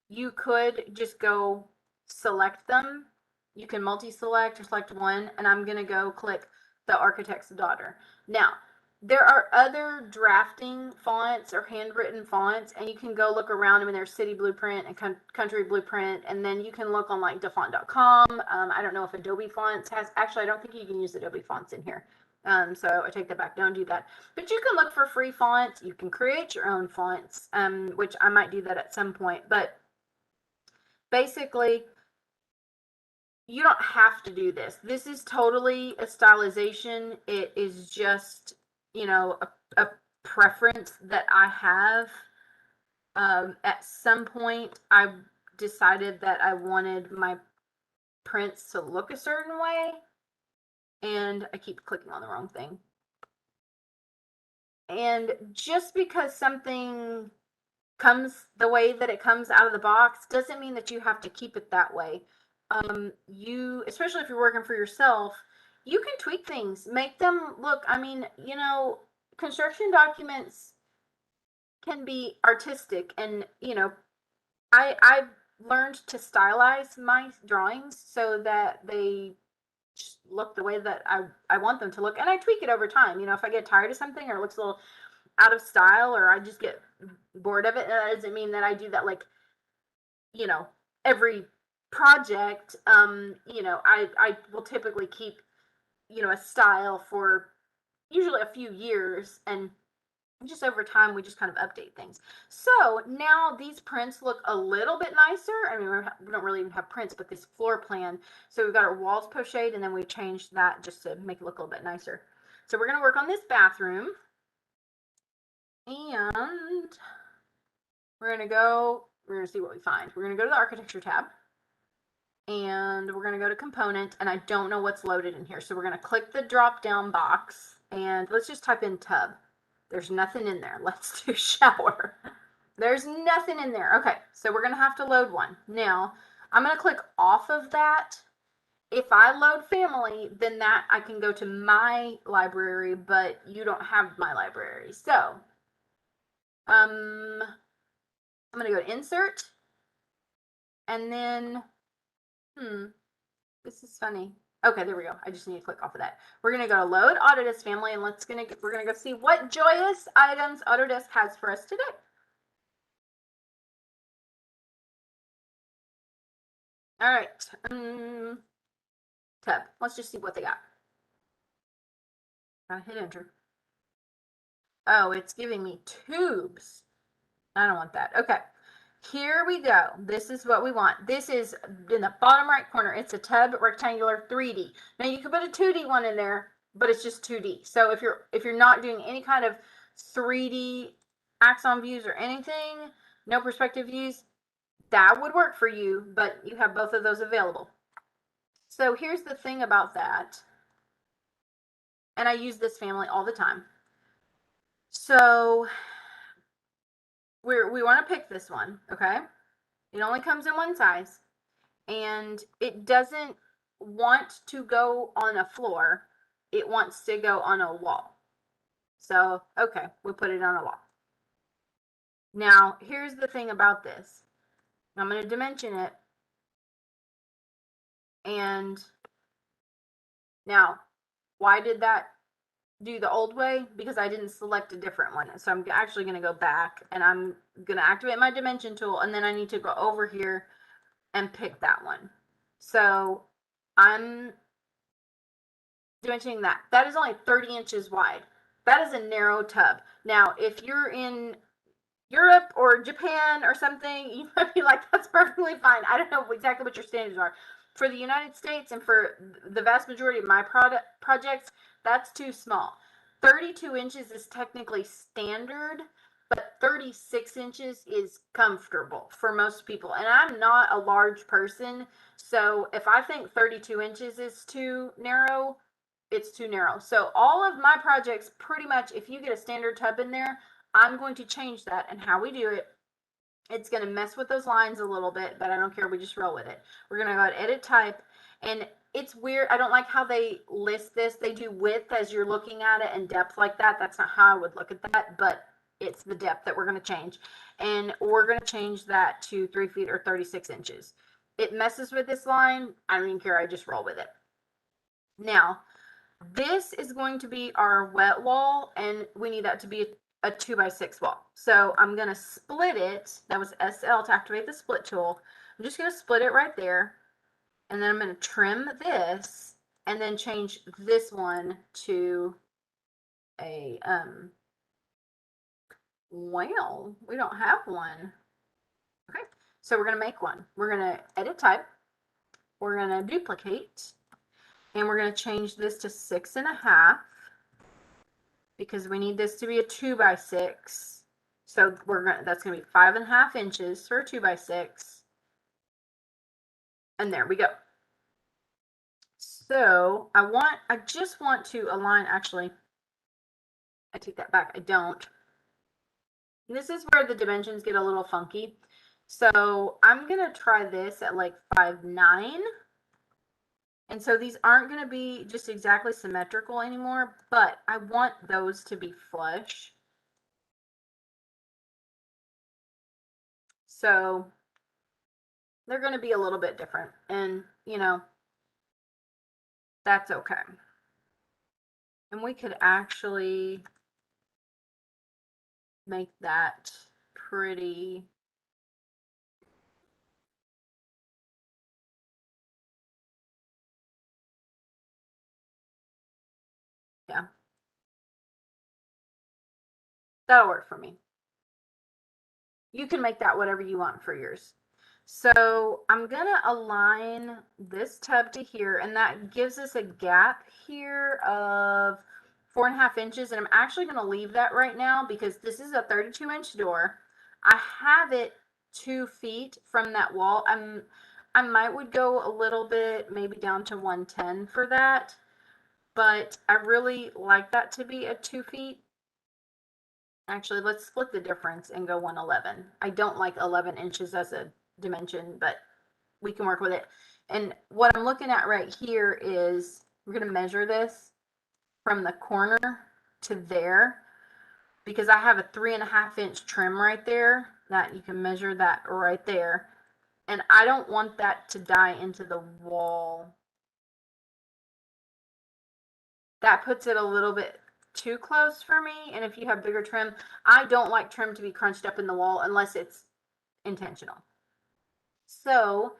you could just go select them. You can multi-select or select one, and I'm going to go click the Architect's Daughter. Now, there are other drafting fonts or handwritten fonts, and you can go look around them, and there's City Blueprint and Country Blueprint, and then you can look on like dafont.com. I don't know if Adobe Fonts has, actually I don't think you can use Adobe Fonts in here. So I take that back, don't do that. But you can look for free fonts, you can create your own fonts, which I might do that at some point. But basically, you don't have to do this. This is totally a stylization. It is just, you know, a preference that I have. At some point, I decided that I wanted my prints to look a certain way, and I keep clicking on the wrong thing. And just because something comes the way that it comes out of the box doesn't mean that you have to keep it that way. You, especially if you're working for yourself, you can tweak things, make them look, I mean, you know, construction documents can be artistic, and you know, I've learned to stylize my drawings so that they look the way that I want them to look, and I tweak it over time. You know, if I get tired of something or it looks a little out of style, or I just get bored of it, that doesn't mean that I do that, like, you know, every project. You know, I will typically keep, you know, a style for usually a few years, and just over time we just kind of update things. So now these prints look a little bit nicer. I mean, we don't really even have prints, but this floor plan. So we've got our walls pochade, and then we changed that just to make it look a little bit nicer. So we're going to work on this bathroom, and we're going to see what we find. We're going to go to the architecture tab, and we're going to go to component, and I don't know what's loaded in here. So we're going to click the drop down box, and let's just type in tub. There's nothing in there. Let's do shower. There's nothing in there. Okay, so we're going to have to load one. Now, I'm going to click off of that. If I load family, then that I can go to my library, but you don't have my library. So, I'm going to go to insert, and then, this is funny. Okay, there we go. I just need to click off of that. We're going to go to load Autodesk family, and we're going to go see what joyous items Autodesk has for us today. All right. Tab. Let's just see what they got. Gotta hit enter. Oh, it's giving me tubes. I don't want that. Okay. Here we go. This is what we want. This is in the bottom right corner. It's a tub rectangular 3D. Now you can put a 2D one in there, but it's just 2D. So if you're not doing any kind of 3D axon views or anything, no perspective views, that would work for you, but you have both of those available. So here's the thing about that. And I use this family all the time. So we want to pick this one, okay? It only comes in one size, and it doesn't want to go on a floor. It wants to go on a wall. So, okay, we put it on a wall. Now, here's the thing about this. I'm going to dimension it, and Now, why did that do the old way? Because I didn't select a different one. So I'm actually going to go back and I'm going to activate my dimension tool, and then I need to go over here and pick that one. So I'm dimensioning that. That is only 30 inches wide. That is a narrow tub. Now, if you're in Europe or Japan or something, you might be like, that's perfectly fine. I don't know exactly what your standards are. For the United States and for the vast majority of my projects, that's too small. 32 inches is technically standard, but 36 inches is comfortable for most people. And I'm not a large person, so if I think 32 inches is too narrow, it's too narrow. So all of my projects, pretty much, if you get a standard tub in there, I'm going to change that. And how we do it, it's going to mess with those lines a little bit, but I don't care. We just roll with it. We're going to go ahead, edit type. And it's weird. I don't like how they list this. They do width as you're looking at it and depth like that. That's not how I would look at that, but it's the depth that we're going to change. And we're going to change that to 3 feet or 36 inches. It messes with this line. I don't even care. I just roll with it. Now, this is going to be our wet wall, and we need that to be a 2x6 wall. So I'm going to split it. That was SL to activate the split tool. I'm just going to split it right there. And then I'm going to trim this and then change this one to a, well, we don't have one. Okay, so we're going to make one. We're going to edit type. We're going to duplicate. And we're going to change this to 6.5. because we need this to be a 2x6. So that's going to be 5.5 inches for a 2x6. And there we go. So I just want to align, actually, I take that back. I don't. This is where the dimensions get a little funky. So I'm going to try this at like 5.9. And so these aren't going to be just exactly symmetrical anymore, but I want those to be flush. So they're going to be a little bit different, and you know, that's okay. And we could actually make that pretty. Yeah, that'll work for me. You can make that whatever you want for yours. So I'm going to align this tub to here, and that gives us a gap here of 4.5 inches. And I'm actually going to leave that right now because this is a 32-inch door. I have it 2 feet from that wall. I might would go a little bit, maybe down to 110 for that, but I really like that to be at 2 feet. Actually, let's split the difference and go 111. I don't like 11 inches as a dimension, but we can work with it. And what I'm looking at right here is we're going to measure this from the corner to there, because I have a 3.5 inch trim right there that you can measure that right there. And I don't want that to die into the wall. That puts it a little bit too close for me. And if you have bigger trim, I don't like trim to be crunched up in the wall unless it's intentional. So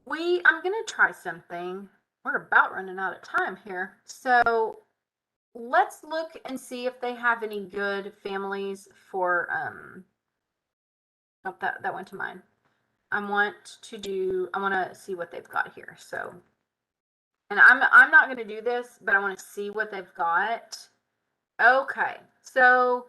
I'm going to try something. We're about running out of time here. So let's look and see if they have any good families for, oh, that went to mine. I want to see what they've got here. So, and I'm not going to do this, but I want to see what they've got. Okay. So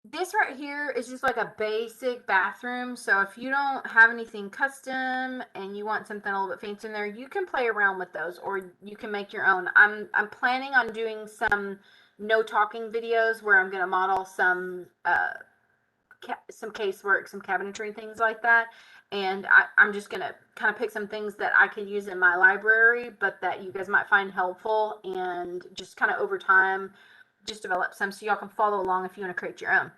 this right here is just like a basic bathroom. So if you don't have anything custom and you want something a little bit fancy in there, you can play around with those, or you can make your own. I'm planning on doing some no talking videos where I'm going to model some casework, some cabinetry, things like that. And I'm just going to kind of pick some things that I could use in my library, but that you guys might find helpful, and just kind of over time just develop some so y'all can follow along if you want to create your own.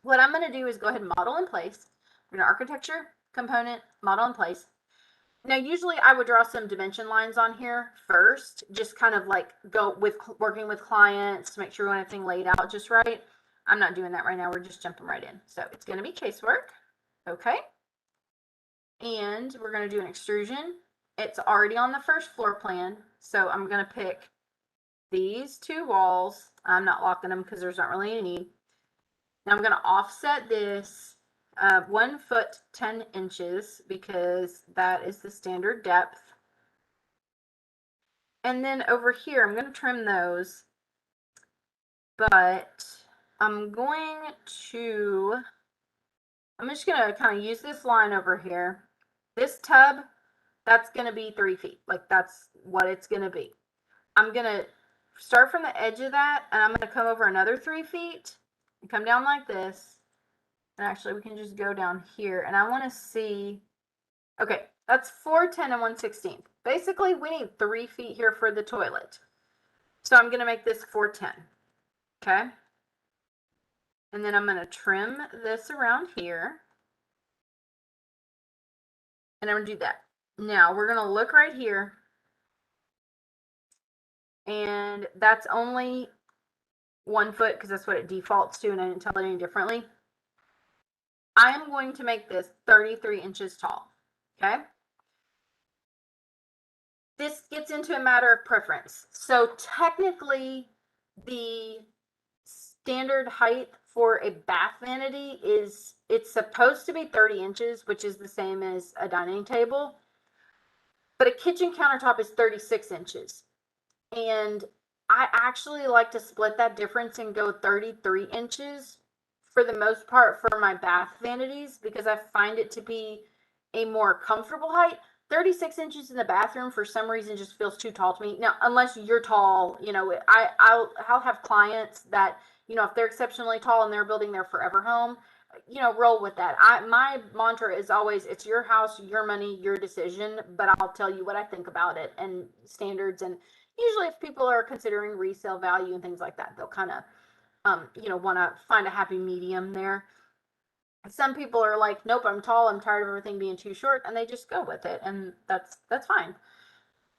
What I'm going to do is go ahead and model in place. We're going to architecture, component, model in place. Now, usually I would draw some dimension lines on here first, just kind of like go with working with clients to make sure everything laid out just right. I'm not doing that right now. We're just jumping right in. So it's going to be casework. Okay. And we're going to do an extrusion. It's already on the first floor plan. So I'm going to pick these two walls. I'm not locking them because there's not really any need. Now I'm going to offset this 1 foot 10 inches because that is the standard depth. And then over here, I'm going to trim those, but I'm just going to kind of use this line over here. This tub, that's going to be 3 feet. Like that's what it's going to be. I'm going to start from the edge of that, and I'm going to come over another 3 feet and come down like this. And actually, we can just go down here, and I want to see, okay, that's 410 and 1/16. Basically, we need 3 feet here for the toilet. So I'm going to make this 410. Okay. And then I'm going to trim this around here. And I'm going to do that. Now we're going to look right here. And that's only 1 foot because that's what it defaults to, and I didn't tell it any differently. I am going to make this 33 inches tall. Okay. This gets into a matter of preference. So technically, the standard height for a bath vanity is, it's supposed to be 30 inches, which is the same as a dining table. But a kitchen countertop is 36 inches. And I actually like to split that difference and go 33 inches for the most part for my bath vanities because I find it to be a more comfortable height. 36 inches in the bathroom for some reason just feels too tall to me. Now, unless you're tall, you know, I'll have clients that, you know, if they're exceptionally tall and they're building their forever home, you know, roll with that. My mantra is always, it's your house, your money, your decision, but I'll tell you what I think about it and standards. And usually if people are considering resale value and things like that, they'll kind of, you know, want to find a happy medium there. Some people are like, nope, I'm tall, I'm tired of everything being too short, and they just go with it, and that's fine.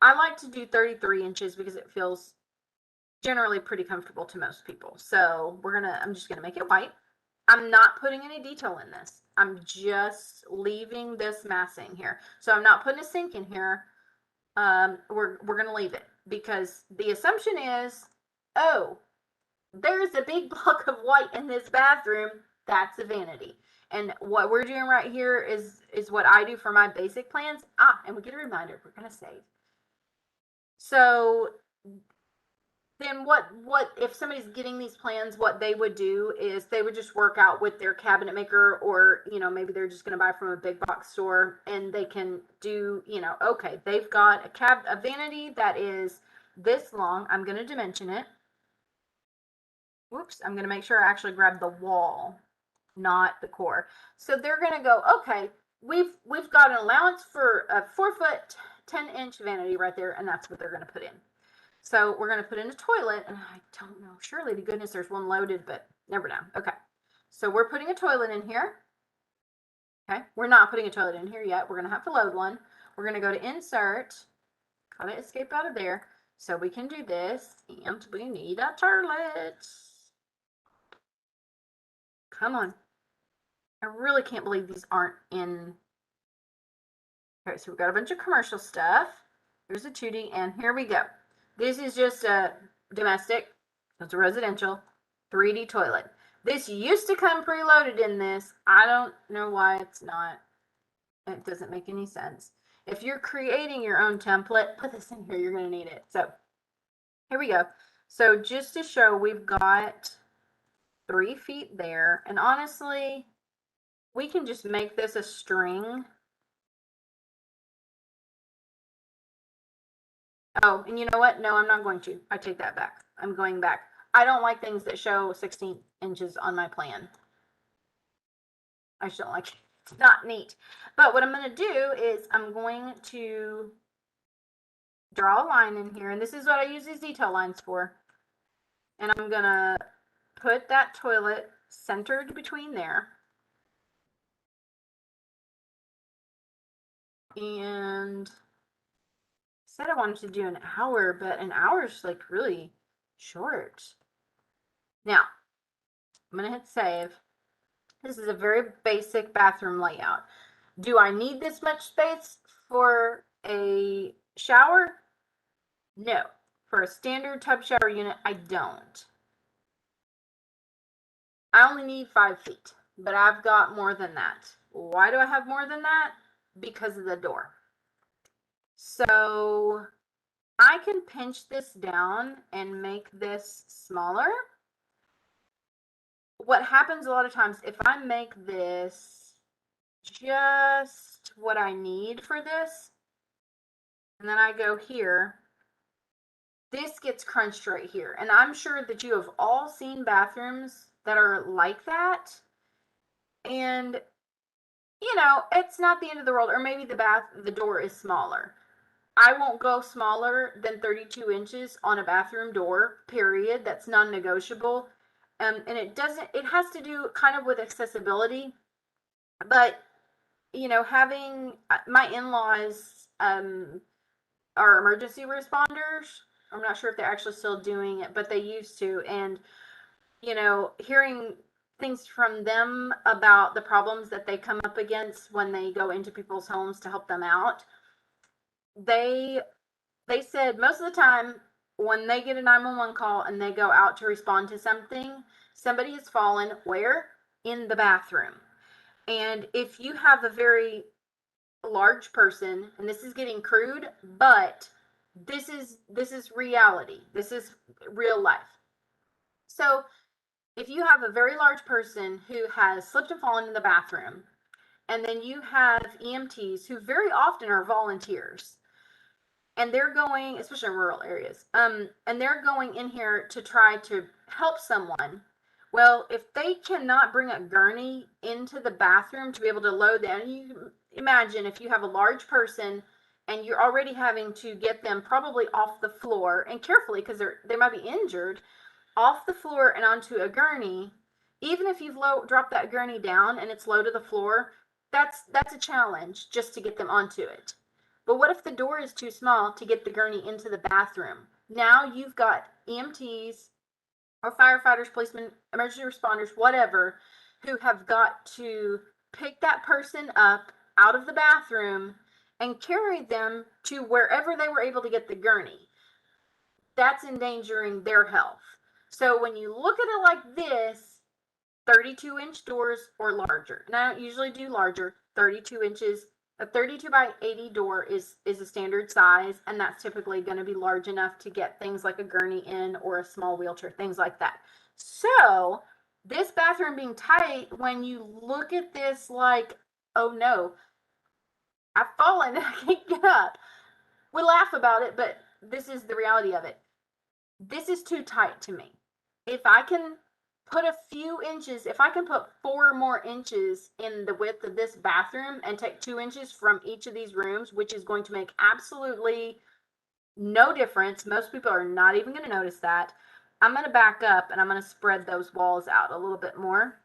I like to do 33 inches because it feels generally pretty comfortable to most people. So I'm just gonna make it white. I'm not putting any detail in this. I'm just leaving this massing here. So I'm not putting a sink in here. We're gonna leave it because the assumption is, oh, there's a big block of white in this bathroom. That's a vanity. And what we're doing right here is what I do for my basic plans. And we get a reminder, we're going to save. So then what if somebody's getting these plans, what they would do is they would just work out with their cabinet maker, or, you know, maybe they're just going to buy from a big box store, and they can do, you know, okay, they've got a vanity that is this long. I'm going to dimension it. Whoops, I'm going to make sure I actually grab the wall, not the core. So they're going to go, okay, we've got an allowance for a 4 foot 10 inch vanity right there, and that's what they're going to put in. So we're going to put in a toilet, and I don't know, surely to goodness there's one loaded, but never know. Okay, so we're putting a toilet in here. Okay, we're not putting a toilet in here yet. We're going to have to load one. We're going to go to insert, gotta escape out of there. So we can do this, and we need a toilet. Come on. I really can't believe these aren't in. Okay, so we've got a bunch of commercial stuff. Here's a 2D, and here we go. This is just a domestic, it's a residential 3D toilet. This used to come preloaded in this. I don't know why it's not. It doesn't make any sense. If you're creating your own template, put this in here. You're going to need it. So here we go. So just to show, we've got 3 feet there. And honestly, we can just make this a string. Oh, and you know what? No, I'm not going to. I take that back. I'm going back. I don't like things that show 16 inches on my plan. I just don't like it. It's not neat. But what I'm going to do is I'm going to draw a line in here. And this is what I use these detail lines for. And I'm going to put that toilet centered between there. And said I wanted to do an hour, but an hour is like really short. Now, I'm going to hit save. This is a very basic bathroom layout. Do I need this much space for a shower? No. For a standard tub shower unit, I don't. I only need 5 feet, but I've got more than that. Why do I have more than that? Because of the door. So I can pinch this down and make this smaller. What happens a lot of times, if I make this just what I need for this, and then I go here, this gets crunched right here. And I'm sure that you have all seen bathrooms that are like that. And, you know, it's not the end of the world. Or maybe the door is smaller. I won't go smaller than 32 inches on a bathroom door, period. That's non-negotiable. And it has to do kind of with accessibility. But, you know, having my in-laws are emergency responders. I'm not sure if they're actually still doing it, but they used to. And, you know, hearing things from them about the problems that they come up against when they go into people's homes to help them out, they said most of the time when they get a 911 call and they go out to respond to something, somebody has fallen where? In the bathroom. And if you have a very large person, and this is getting crude, but this is reality. This is real life. So if you have a very large person who has slipped and fallen in the bathroom, and then you have EMTs who very often are volunteers, and they're going, especially in rural areas, and they're going in here to try to help someone. Well, if they cannot bring a gurney into the bathroom to be able to load them, you imagine if you have a large person and you're already having to get them probably off the floor, and carefully, because they might be injured, off the floor and onto a gurney. Even if you've dropped that gurney down and it's low to the floor, that's a challenge just to get them onto it. But what if the door is too small to get the gurney into the bathroom? Now you've got EMTs or firefighters, policemen, emergency responders, whatever, who have got to pick that person up out of the bathroom and carry them to wherever they were able to get the gurney. That's endangering their health. So when you look at it like this, 32-inch doors or larger. And I don't usually do larger. 32 inches. A 32 by 80 door is a standard size, and that's typically going to be large enough to get things like a gurney in or a small wheelchair, things like that. So this bathroom being tight, when you look at this like, oh no, I've fallen, I can't get up. We laugh about it, but this is the reality of it. This is too tight to me. If I can put a few inches, if I can put 4 more inches in the width of this bathroom and take 2 inches from each of these rooms, which is going to make absolutely no difference. Most people are not even going to notice that. I'm going to back up and I'm going to spread those walls out a little bit more.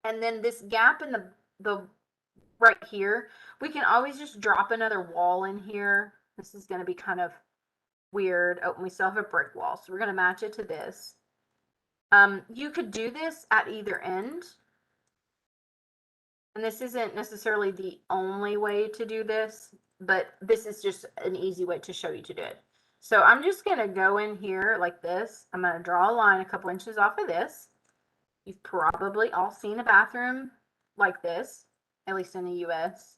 And then this gap in the right here, we can always just drop another wall in here. This is going to be kind of weird. Oh, we still have a brick wall, so we're going to match it to this. You could do this at either end, and this isn't necessarily the only way to do this, but this is just an easy way to show you to do it. So I'm just going to go in here like this. I'm going to draw a line a couple inches off of this. You've probably all seen a bathroom like this, at least in the US.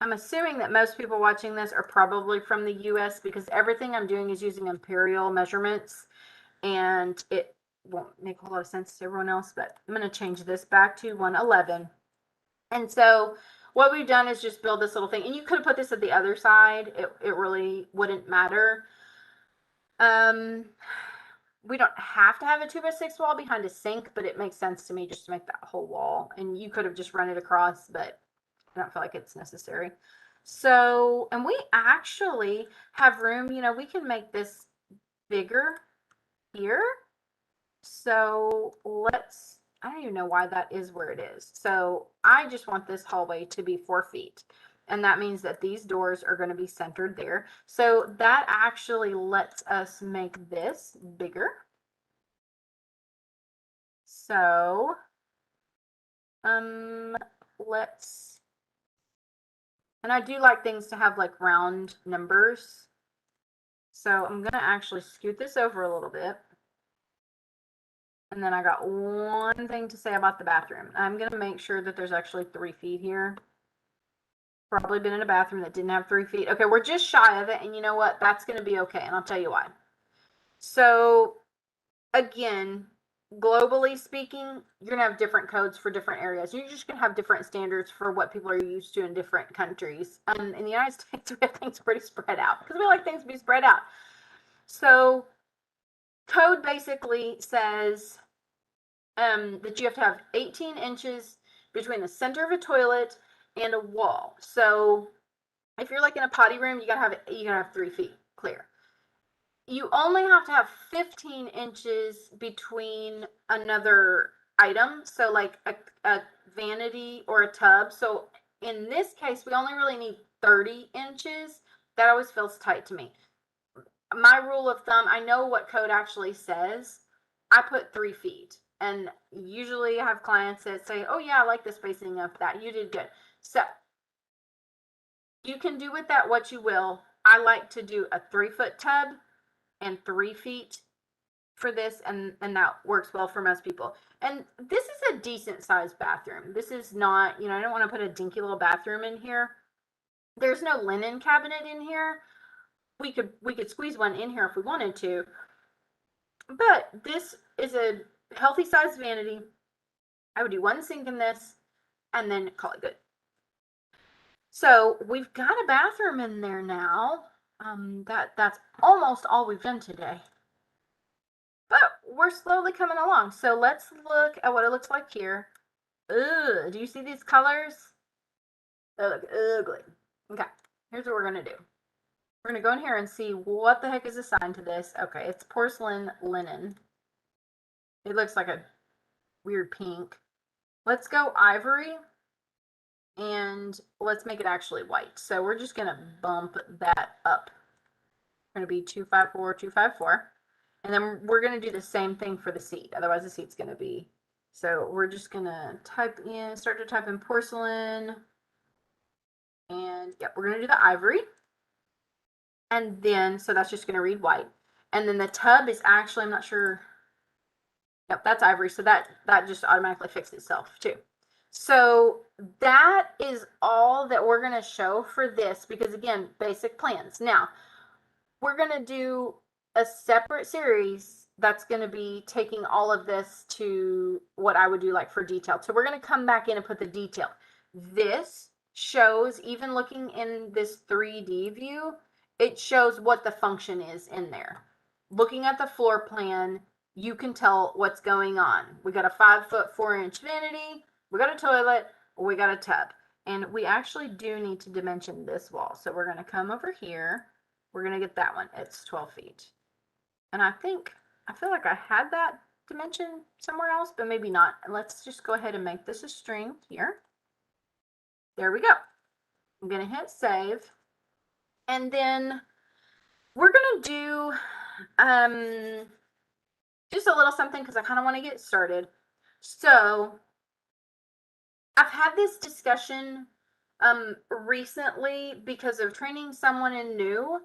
I'm assuming that most people watching this are probably from the US because everything I'm doing is using imperial measurements, and it won't make a whole lot of sense to everyone else, but I'm going to change this back to 111. And so what we've done is just build this little thing, and you could have put this at the other side. It really wouldn't matter. We don't have to have a 2x6 wall behind a sink, but it makes sense to me just to make that whole wall. And you could have just run it across, but I don't feel like it's necessary. So, and we actually have room, you know, we can make this bigger here. So let's I don't even know why that is where it is. So I just want this hallway to be 4 feet. And that means that these doors are going to be centered there. So that actually lets us make this bigger. So let's, and I do like things to have like round numbers. So I'm going to actually scoot this over a little bit. And then I got one thing to say about the bathroom. I'm going to make sure that there's actually 3 feet here. Probably been in a bathroom that didn't have 3 feet. Okay, we're just shy of it. And you know what? That's going to be okay. And I'll tell you why. So again, globally speaking, you're going to have different codes for different areas. You're just going to have different standards for what people are used to in different countries. In the United States, we have things pretty spread out because we like things to be spread out. So code basically says that you have to have 18 inches between the center of a toilet and a wall. So if you're like in a potty room, you gotta have 3 feet clear. You only have to have 15 inches between another item, so like a vanity or a tub. So in this case, we only really need 30 inches. That always feels tight to me. My rule of thumb, I know what code actually says. I put 3 feet. And usually I have clients that say, oh yeah, I like the spacing of that. You did good. So you can do with that what you will. I like to do a 3-foot tub and 3 feet for this, and that works well for most people. And this is a decent sized bathroom. This is not, I don't want to put a dinky little bathroom in here. There's no linen cabinet in here. We could squeeze one in here if we wanted to. But this is a healthy sized vanity. I would do one sink in this and then call it good. So we've got a bathroom in there now. That's almost all we've done today. But we're slowly coming along. So let's look at what it looks like here. Ugh, do you see these colors? They look ugly. Okay, here's what we're going to do. We're going to go in here and see what the heck is assigned to this. Okay, it's porcelain linen. It looks like a weird pink. Let's go ivory. And let's make it actually white. So we're just going to bump that up. Going to be 254, 254. And then we're going to do the same thing for the seat. Otherwise the seat's going to be, so we're just going to start to type in porcelain. And yep, we're going to do the ivory. And then, so that's just going to read white. And then the tub is actually, I'm not sure. Yep, that's ivory. So that just automatically fixed itself too. So that is all that we're going to show for this, because again, basic plans. Now, we're going to do a separate series that's going to be taking all of this to what I would do like for detail. So we're going to come back in and put the detail. This shows, even looking in this 3D view, it shows what the function is in there. Looking at the floor plan, you can tell what's going on. We got a 5-foot 4-inch vanity, we got a toilet, we got a tub. And we actually do need to dimension this wall. So we're going to come over here. We're going to get that one. It's 12 feet. And I feel like I had that dimension somewhere else, but maybe not. And let's just go ahead and make this a string here. There we go. I'm going to hit save. And then we're going to do just a little something because I kind of want to get started. So I've had this discussion recently because of training someone in new,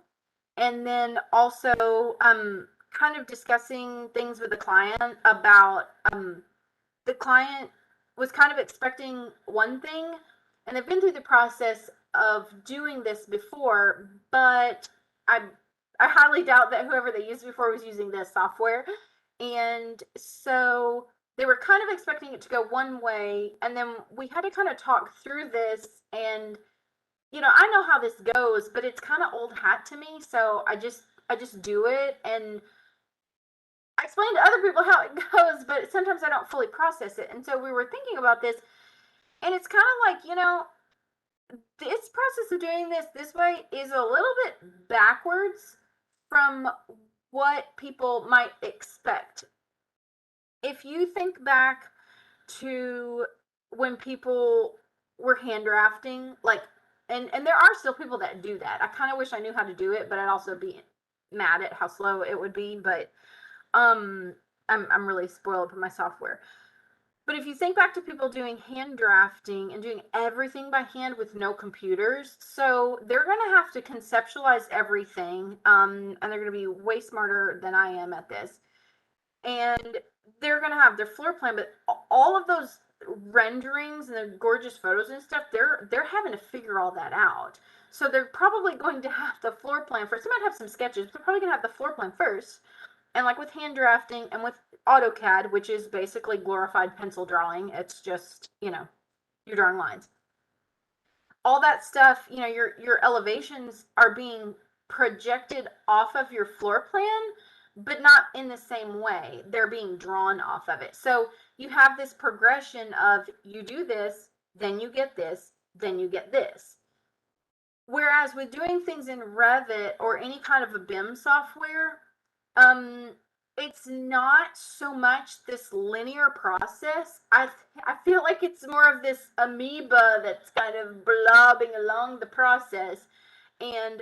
and then also kind of discussing things with the client about the client was kind of expecting one thing, and they've been through the process of doing this before, but I highly doubt that whoever they used before was using this software. And so they were kind of expecting it to go one way, and then we had to kind of talk through this. And I know how this goes, but it's kind of old hat to me, so I just do it, and I explain to other people how it goes, but sometimes I don't fully process it. And so we were thinking about this, and it's kind of like, this process of doing this way is a little bit backwards from what people might expect. If you think back to when people were hand drafting, like, and there are still people that do that. I kind of wish I knew how to do it, but I'd also be mad at how slow it would be. But I'm really spoiled with my software. But if you think back to people doing hand drafting and doing everything by hand with no computers, so they're going to have to conceptualize everything, and they're going to be way smarter than I am at this. And they're going to have their floor plan, but all of those renderings and the gorgeous photos and stuff, they're having to figure all that out. So they're probably going to have the floor plan first. They might have some sketches, but they're probably going to have the floor plan first. And like with hand drafting and with AutoCAD, which is basically glorified pencil drawing, it's just, you're drawing lines. All that stuff, your elevations are being projected off of your floor plan, but not in the same way. They're being drawn off of it. So you have this progression of you do this, then you get this, then you get this. Whereas with doing things in Revit or any kind of a BIM software, it's not so much this linear process. I feel like it's more of this amoeba that's kind of blobbing along the process. And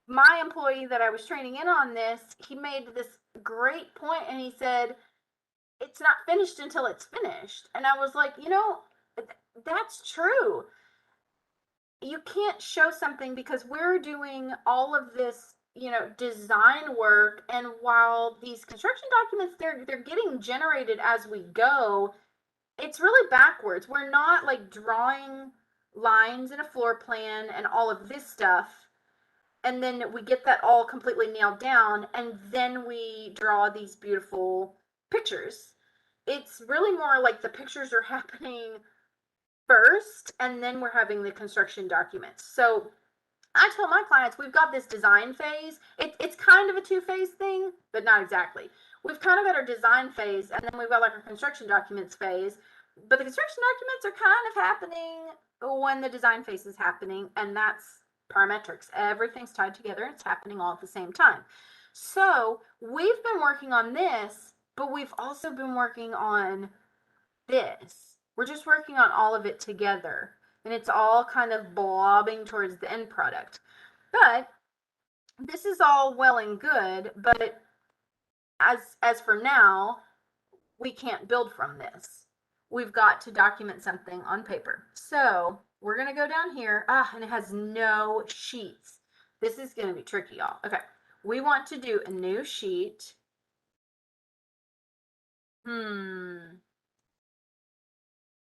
my employee that I was training in on this, he made this great point, and he said, it's not finished until it's finished. And I was like, that's true. You can't show something because we're doing all of this design work, and while these construction documents they're getting generated as we go, it's really backwards. We're not like drawing lines in a floor plan and all of this stuff, and then we get that all completely nailed down, and then we draw these beautiful pictures. It's really more like the pictures are happening first, and then we're having the construction documents. So I tell my clients we've got this design phase. It's kind of a two-phase thing, but not exactly. We've kind of got our design phase, and then we've got like our construction documents phase. But the construction documents are kind of happening when the design phase is happening, and that's parametrics. Everything's tied together, and it's happening all at the same time. So we've been working on this, but we've also been working on this. We're just working on all of it together, and it's all kind of blobbing towards the end product. But this is all well and good, but as for now, we can't build from this. We've got to document something on paper. So we're going to go down here. And it has no sheets. This is going to be tricky, y'all. Okay. We want to do a new sheet.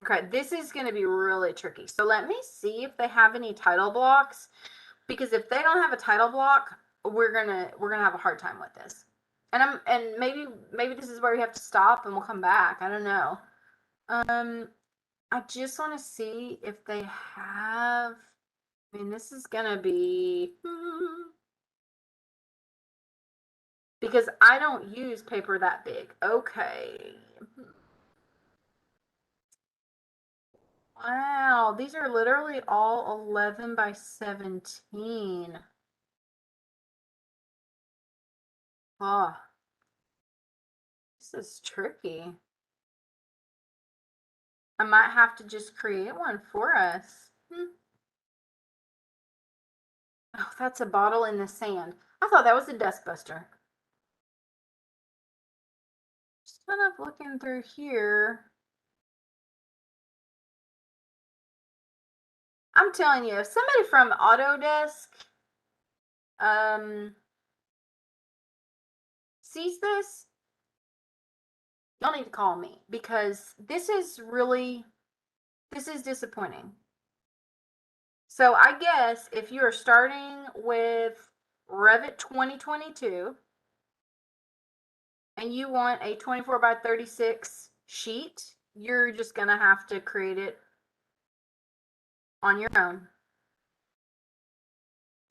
Okay, this is going to be really tricky. So let me see if they have any title blocks, because if they don't have a title block, we're gonna have a hard time with this. And maybe this is where we have to stop and we'll come back. I don't know. I just want to see if they have. I mean, this is gonna be because I don't use paper that big. Okay. Wow, these are literally all 11 by 17. Oh, this is tricky. I might have to just create one for us. Oh, that's a bottle in the sand. I thought that was a dustbuster. Just kind of looking through here. I'm telling you, if somebody from Autodesk sees this, y'all need to call me, because this is disappointing. So I guess if you are starting with Revit 2022 and you want a 24 by 36 sheet, you're just going to have to create it on your own.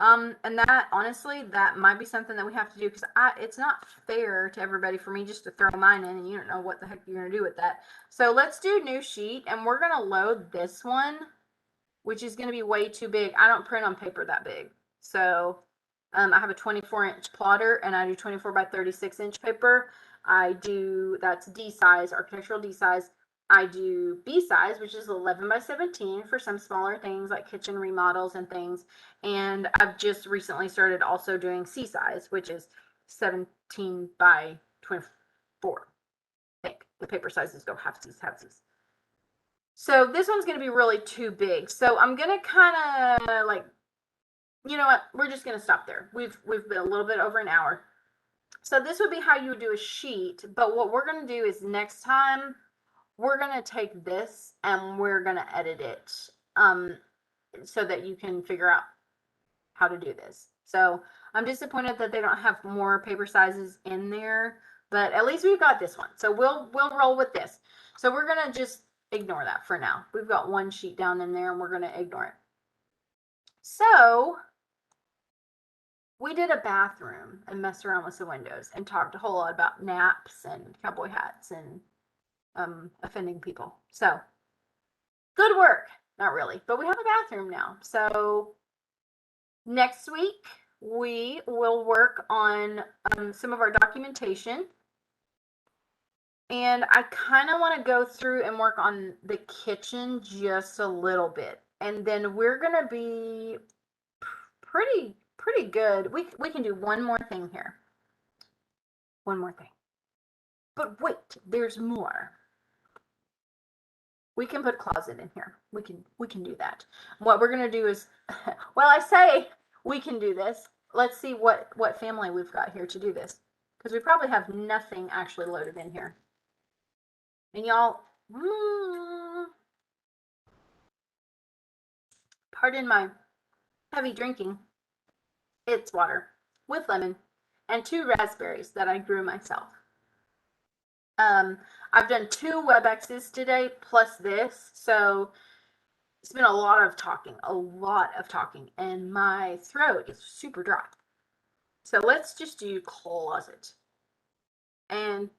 And that, honestly, that might be something that we have to do, because it's not fair to everybody for me just to throw mine in and you don't know what the heck you're going to do with that. So let's do new sheet, and we're going to load this one, which is going to be way too big. I don't print on paper that big. So I have a 24-inch plotter, and I do 24 by 36-inch paper. That's D size, architectural D size. I do B size, which is 11 by 17 for some smaller things like kitchen remodels and things. And I've just recently started also doing C size, which is 17 by 24. I think the paper sizes go halfsies, halfsies. So this one's going to be really too big. So I'm going to kind of like, you know what? We're just going to stop there. We've been a little bit over an hour. So this would be how you would do a sheet. But what we're going to do is next time we're going to take this and we're going to edit it so that you can figure out how to do this. So I'm disappointed that they don't have more paper sizes in there, but at least we've got this one. So we'll roll with this. So we're going to just ignore that for now. We've got one sheet down in there and we're going to ignore it. So we did a bathroom and messed around with the windows and talked a whole lot about naps and cowboy hats and offending people. So good work. Not really, but we have a bathroom now. So next week we will work on some of our documentation. And I kind of want to go through and work on the kitchen just a little bit. And then we're going to be pretty good. We can do one more thing here. One more thing. But wait, there's more. We can put closet in here. We can do that. What we're going to do is, well, I say we can do this. Let's see what family we've got here to do this. Because we probably have nothing actually loaded in here. And y'all, pardon my heavy drinking. It's water with lemon and 2 raspberries that I grew myself. I've done 2 WebExes today plus this, so it's been a lot of talking, and my throat is super dry. So let's just do closet. And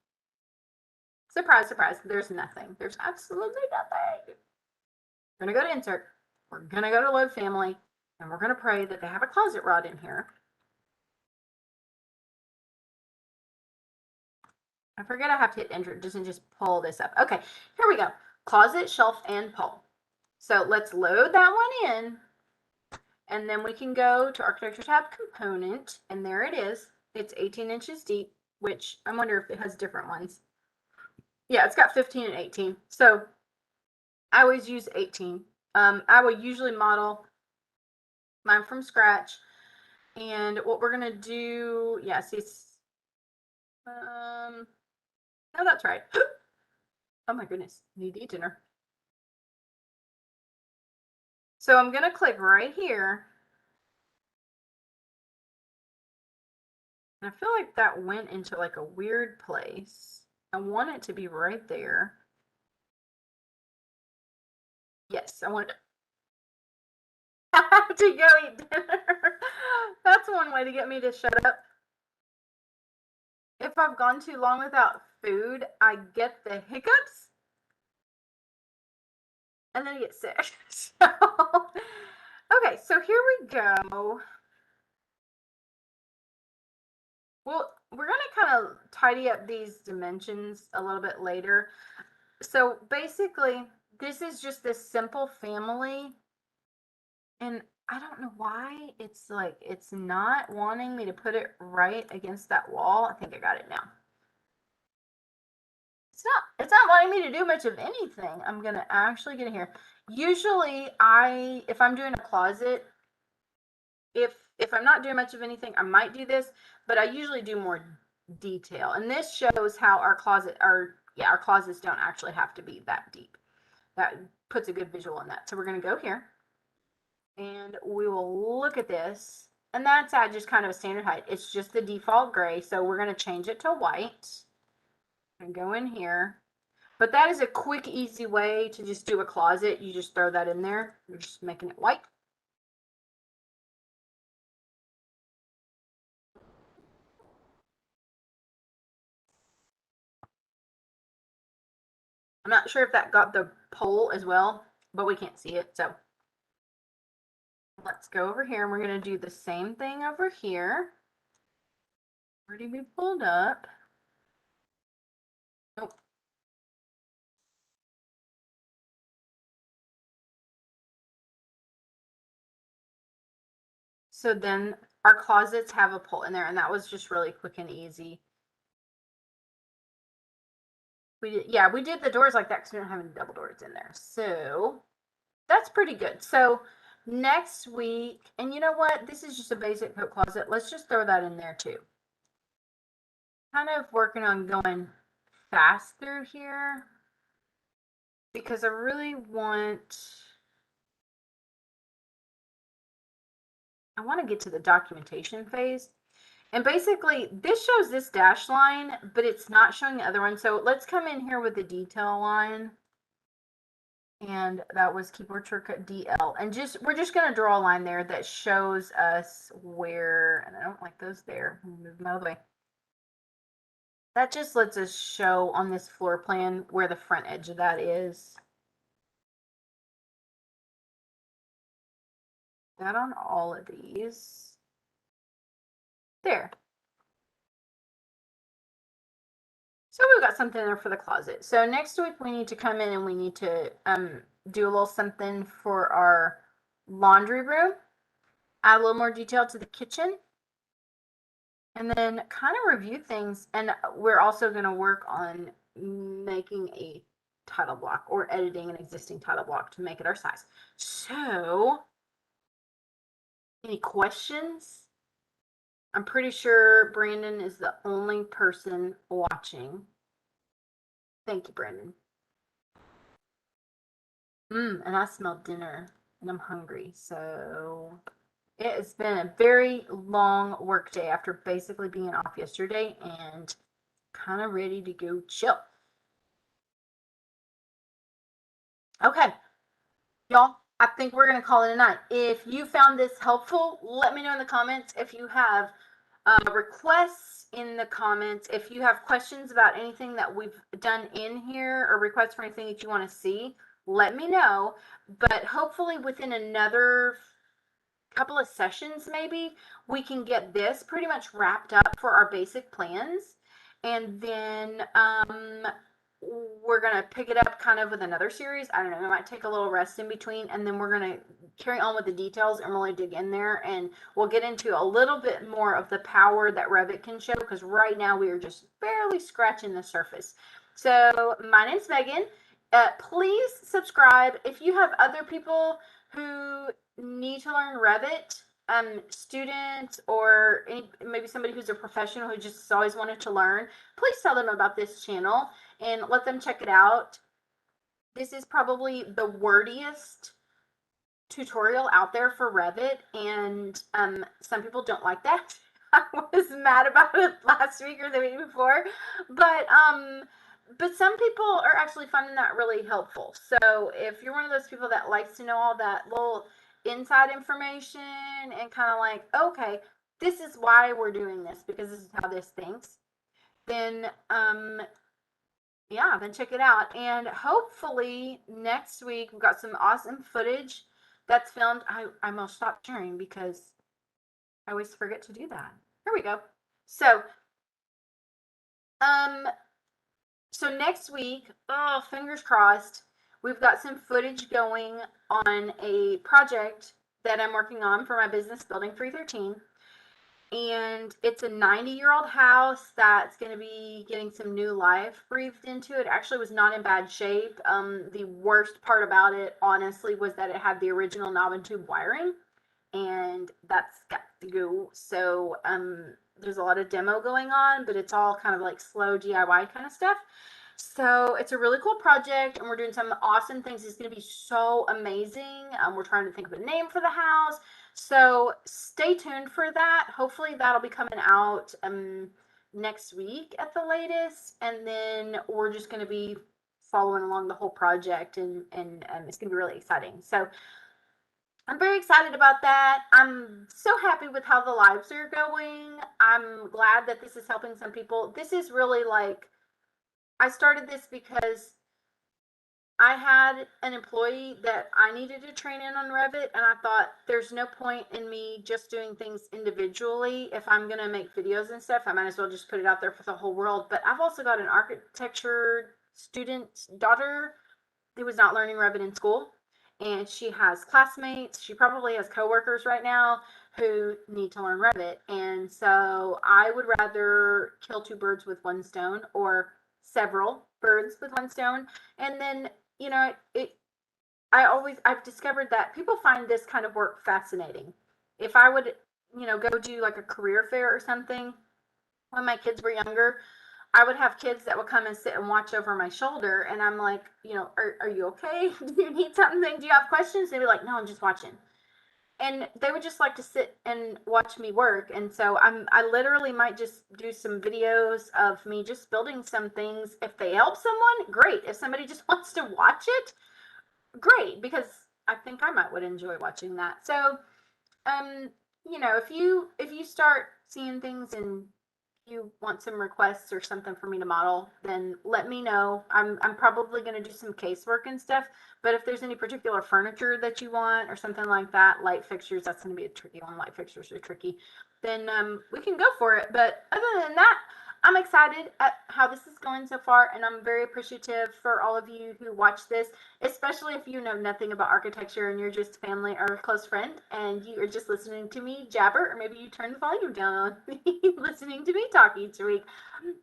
surprise, surprise, there's nothing. There's absolutely nothing. We're gonna go to insert. We're gonna go to load family, and we're gonna pray that they have a closet rod in here. I forget I have to hit enter. It doesn't just pull this up. Okay, here we go. Closet, shelf, and pole. So let's load that one in. And then we can go to Architecture tab component. And there it is. It's 18 inches deep, which I wonder if it has different ones. Yeah, it's got 15 and 18. So I always use 18. I will usually model mine from scratch. And what we're going to do, yeah, see, it's, no, that's right. Oh my goodness, need to eat dinner. So I'm going to click right here. And I feel like that went into like a weird place. I want it to be right there. Yes, I want to go eat dinner. That's one way to get me to shut up. If I've gone too long without food, I get the hiccups. And then I get sick. So, okay, so here we go. Well, we're going to kind of tidy up these dimensions a little bit later. So basically, this is just this simple family. And I don't know why it's like, it's not wanting me to put it right against that wall. I think I got it now. It's not wanting me to do much of anything. I'm going to actually get in here. Usually if I'm doing a closet, if I'm not doing much of anything, I might do this, but I usually do more detail. And this shows how our closets don't actually have to be that deep. That puts a good visual in that. So we're going to go here and we will look at this. And that's at just kind of a standard height. It's just the default gray. So we're going to change it to white and go in here. But that is a quick, easy way to just do a closet. You just throw that in there. You're just making it white. I'm not sure if that got the pole as well, but we can't see it. So let's go over here and we're going to do the same thing over here. Already be pulled up. Nope. So then our closets have a pull in there, and that was just really quick and easy. We did the doors like that because we don't have any double doors in there. So that's pretty good. So next week, and you know what? This is just a basic coat closet. Let's just throw that in there too. Kind of working on going fast through here because I really want to get to the documentation phase. And basically, this shows this dash line, but it's not showing the other one. So let's come in here with the detail line. And that was keyboard shortcut DL. And we're just going to draw a line there that shows us where, and I don't like those there. Move them out of the way. That just lets us show on this floor plan where the front edge of that is. That on all of these. There. So we've got something there for the closet. So next week we need to come in and we need to do a little something for our laundry room. Add a little more detail to the kitchen. And then kind of review things. And we're also going to work on making a title block or editing an existing title block to make it our size. So, any questions? I'm pretty sure Brandon is the only person watching. Thank you, Brandon. And I smell dinner and I'm hungry. So it has been a very long work day after basically being off yesterday and kind of ready to go chill. Okay, y'all, I think we're going to call it a night. If you found this helpful, let me know in the comments. If you have requests in the comments, if you have questions about anything that we've done in here or requests for anything that you want to see, let me know. But hopefully within another couple of sessions, maybe we can get this pretty much wrapped up for our basic plans. And then we're going to pick it up kind of with another series. I don't know, we might take a little rest in between, and then we're going to carry on with the details and really dig in there, and we'll get into a little bit more of the power that Revit can show, because right now we are just barely scratching the surface. So my name's Megan. Please subscribe. If you have other people who need to learn Revit, students or maybe somebody who's a professional who just always wanted to learn, please tell them about this channel and let them check it out. This is probably the wordiest tutorial out there for Revit, and some people don't like that. I was mad about it last week or the week before, but some people are actually finding that really helpful. So if you're one of those people that likes to know all that little inside information and kind of like, okay, this is why we're doing this because this is how this thinks, then yeah, then check it out. And hopefully next week we've got some awesome footage that's filmed. I almost stopped sharing because I always forget to do that. Here we go. So next week, oh, fingers crossed, we've got some footage going on a project that I'm working on for my business, Building 313. And it's a 90-year-old house that's going to be getting some new life breathed into it. Actually was not in bad shape. The worst part about it, honestly, was that it had the original knob and tube wiring, and that's got to go. So there's a lot of demo going on, but it's all kind of like slow DIY kind of stuff. So it's a really cool project, and we're doing some awesome things. It's going to be so amazing. We're trying to think of a name for the house. So stay tuned for that. Hopefully that'll be coming out next week at the latest. And then we're just going to be following along the whole project, and it's going to be really exciting. So I'm very excited about that. I'm so happy with how the lives are going. I'm glad that this is helping some people. This is really like, I started this because I had an employee that I needed to train in on Revit, and I thought there's no point in me just doing things individually. If I'm going to make videos and stuff, I might as well just put it out there for the whole world. But I've also got an architecture student daughter who was not learning Revit in school, and she has classmates. She probably has coworkers right now who need to learn Revit. And so I would rather kill two birds with one stone, or several birds with one stone. And then, you know, I've discovered that people find this kind of work fascinating. If I would, go do like a career fair or something when my kids were younger, I would have kids that would come and sit and watch over my shoulder, and I'm like, are you okay? Do you need something? Do you have questions? They'd be like, no, I'm just watching. And they would just like to sit and watch me work. And so I literally might just do some videos of me just building some things. If they help someone, great. If somebody just wants to watch it, great, because I think I might would enjoy watching that. So, um, if you start seeing things and you want some requests or something for me to model, then let me know. I'm probably going to do some casework and stuff, but if there's any particular furniture that you want or something like that, light fixtures, that's going to be a tricky one. Light fixtures are tricky. Then we can go for it. But other than that, I'm excited at how this is going so far, and I'm very appreciative for all of you who watch this, especially if you know nothing about architecture and you're just family or a close friend and you are just listening to me jabber, or maybe you turn the volume down on me listening to me talk each week.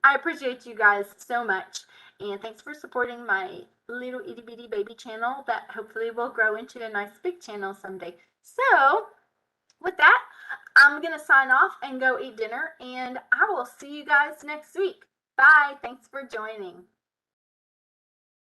I appreciate you guys so much, and thanks for supporting my little itty bitty baby channel that hopefully will grow into a nice big channel someday. So with that, I'm going to sign off and go eat dinner, and I will see you guys next week. Bye. Thanks for joining.